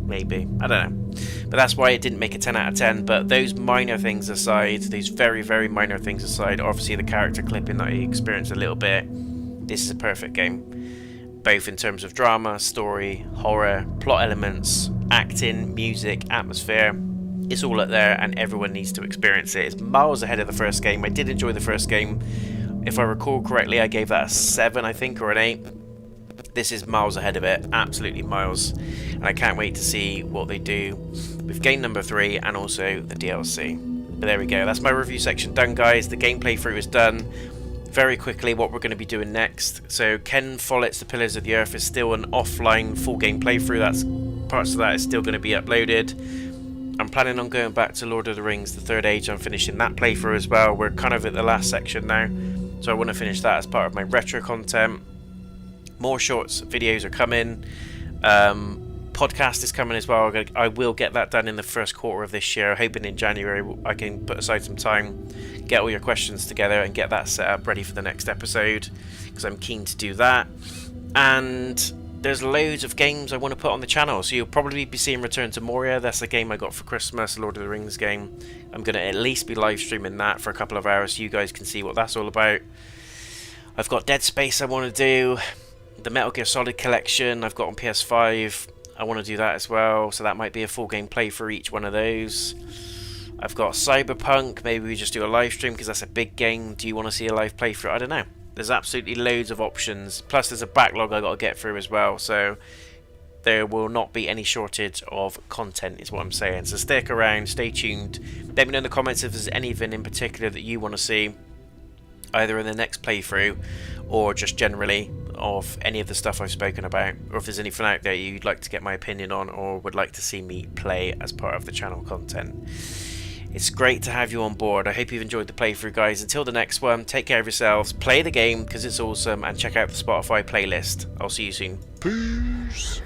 maybe, I don't know. But that's why it didn't make a 10 out of 10. But those minor things aside, those very, very minor things aside, obviously the character clipping that I experienced a little bit, this is a perfect game, both in terms of drama, story, horror, plot elements, acting, music, atmosphere. It's all up there, and everyone needs to experience it. It's miles ahead of the first game. I did enjoy the first game. If I recall correctly, I gave that a 7, I think, or an 8. This is miles ahead of it, absolutely miles. And I can't wait to see what they do with game number 3 and also the DLC. But there we go, that's my review section done, guys. The gameplay through is done. Very quickly, what we're going to be doing next. So Ken Follett's The Pillars of the Earth is still an offline full game playthrough. That's parts of that is still going to be uploaded. I'm planning on going back to Lord of the Rings, The Third Age. I'm finishing that playthrough as well. We're kind of at the last section now, so I want to finish that as part of my retro content. More shorts videos are coming. Podcast is coming as well. I will get that done in the first quarter of this year. Hoping in January I can put aside some time, get all your questions together, and get that set up ready for the next episode, because I'm keen to do that. And there's loads of games I want to put on the channel, so you'll probably be seeing Return to Moria. That's a game I got for Christmas, a Lord of the Rings game. I'm going to at least be live streaming that for a couple of hours so you guys can see what that's all about. I've got Dead Space I want to do, the Metal Gear Solid collection I've got on PS5. I want to do that as well, so that might be a full game play for each one of those. I've got Cyberpunk. Maybe we just do a live stream because that's a big game. Do you want to see a live playthrough? I don't know. There's absolutely loads of options. Plus there's a backlog I got to get through as well, so there will not be any shortage of content is what I'm saying. So stick around, stay tuned. Let me know in the comments if there's anything in particular that you want to see, either in the next playthrough or just generally of any of the stuff I've spoken about, or if there's anything out there you'd like to get my opinion on or would like to see me play as part of the channel content. It's great to have you on board. I hope you've enjoyed the playthrough, guys. Until the next one, take care of yourselves, play the game because it's awesome, and check out the Spotify playlist. I'll see you soon. Peace.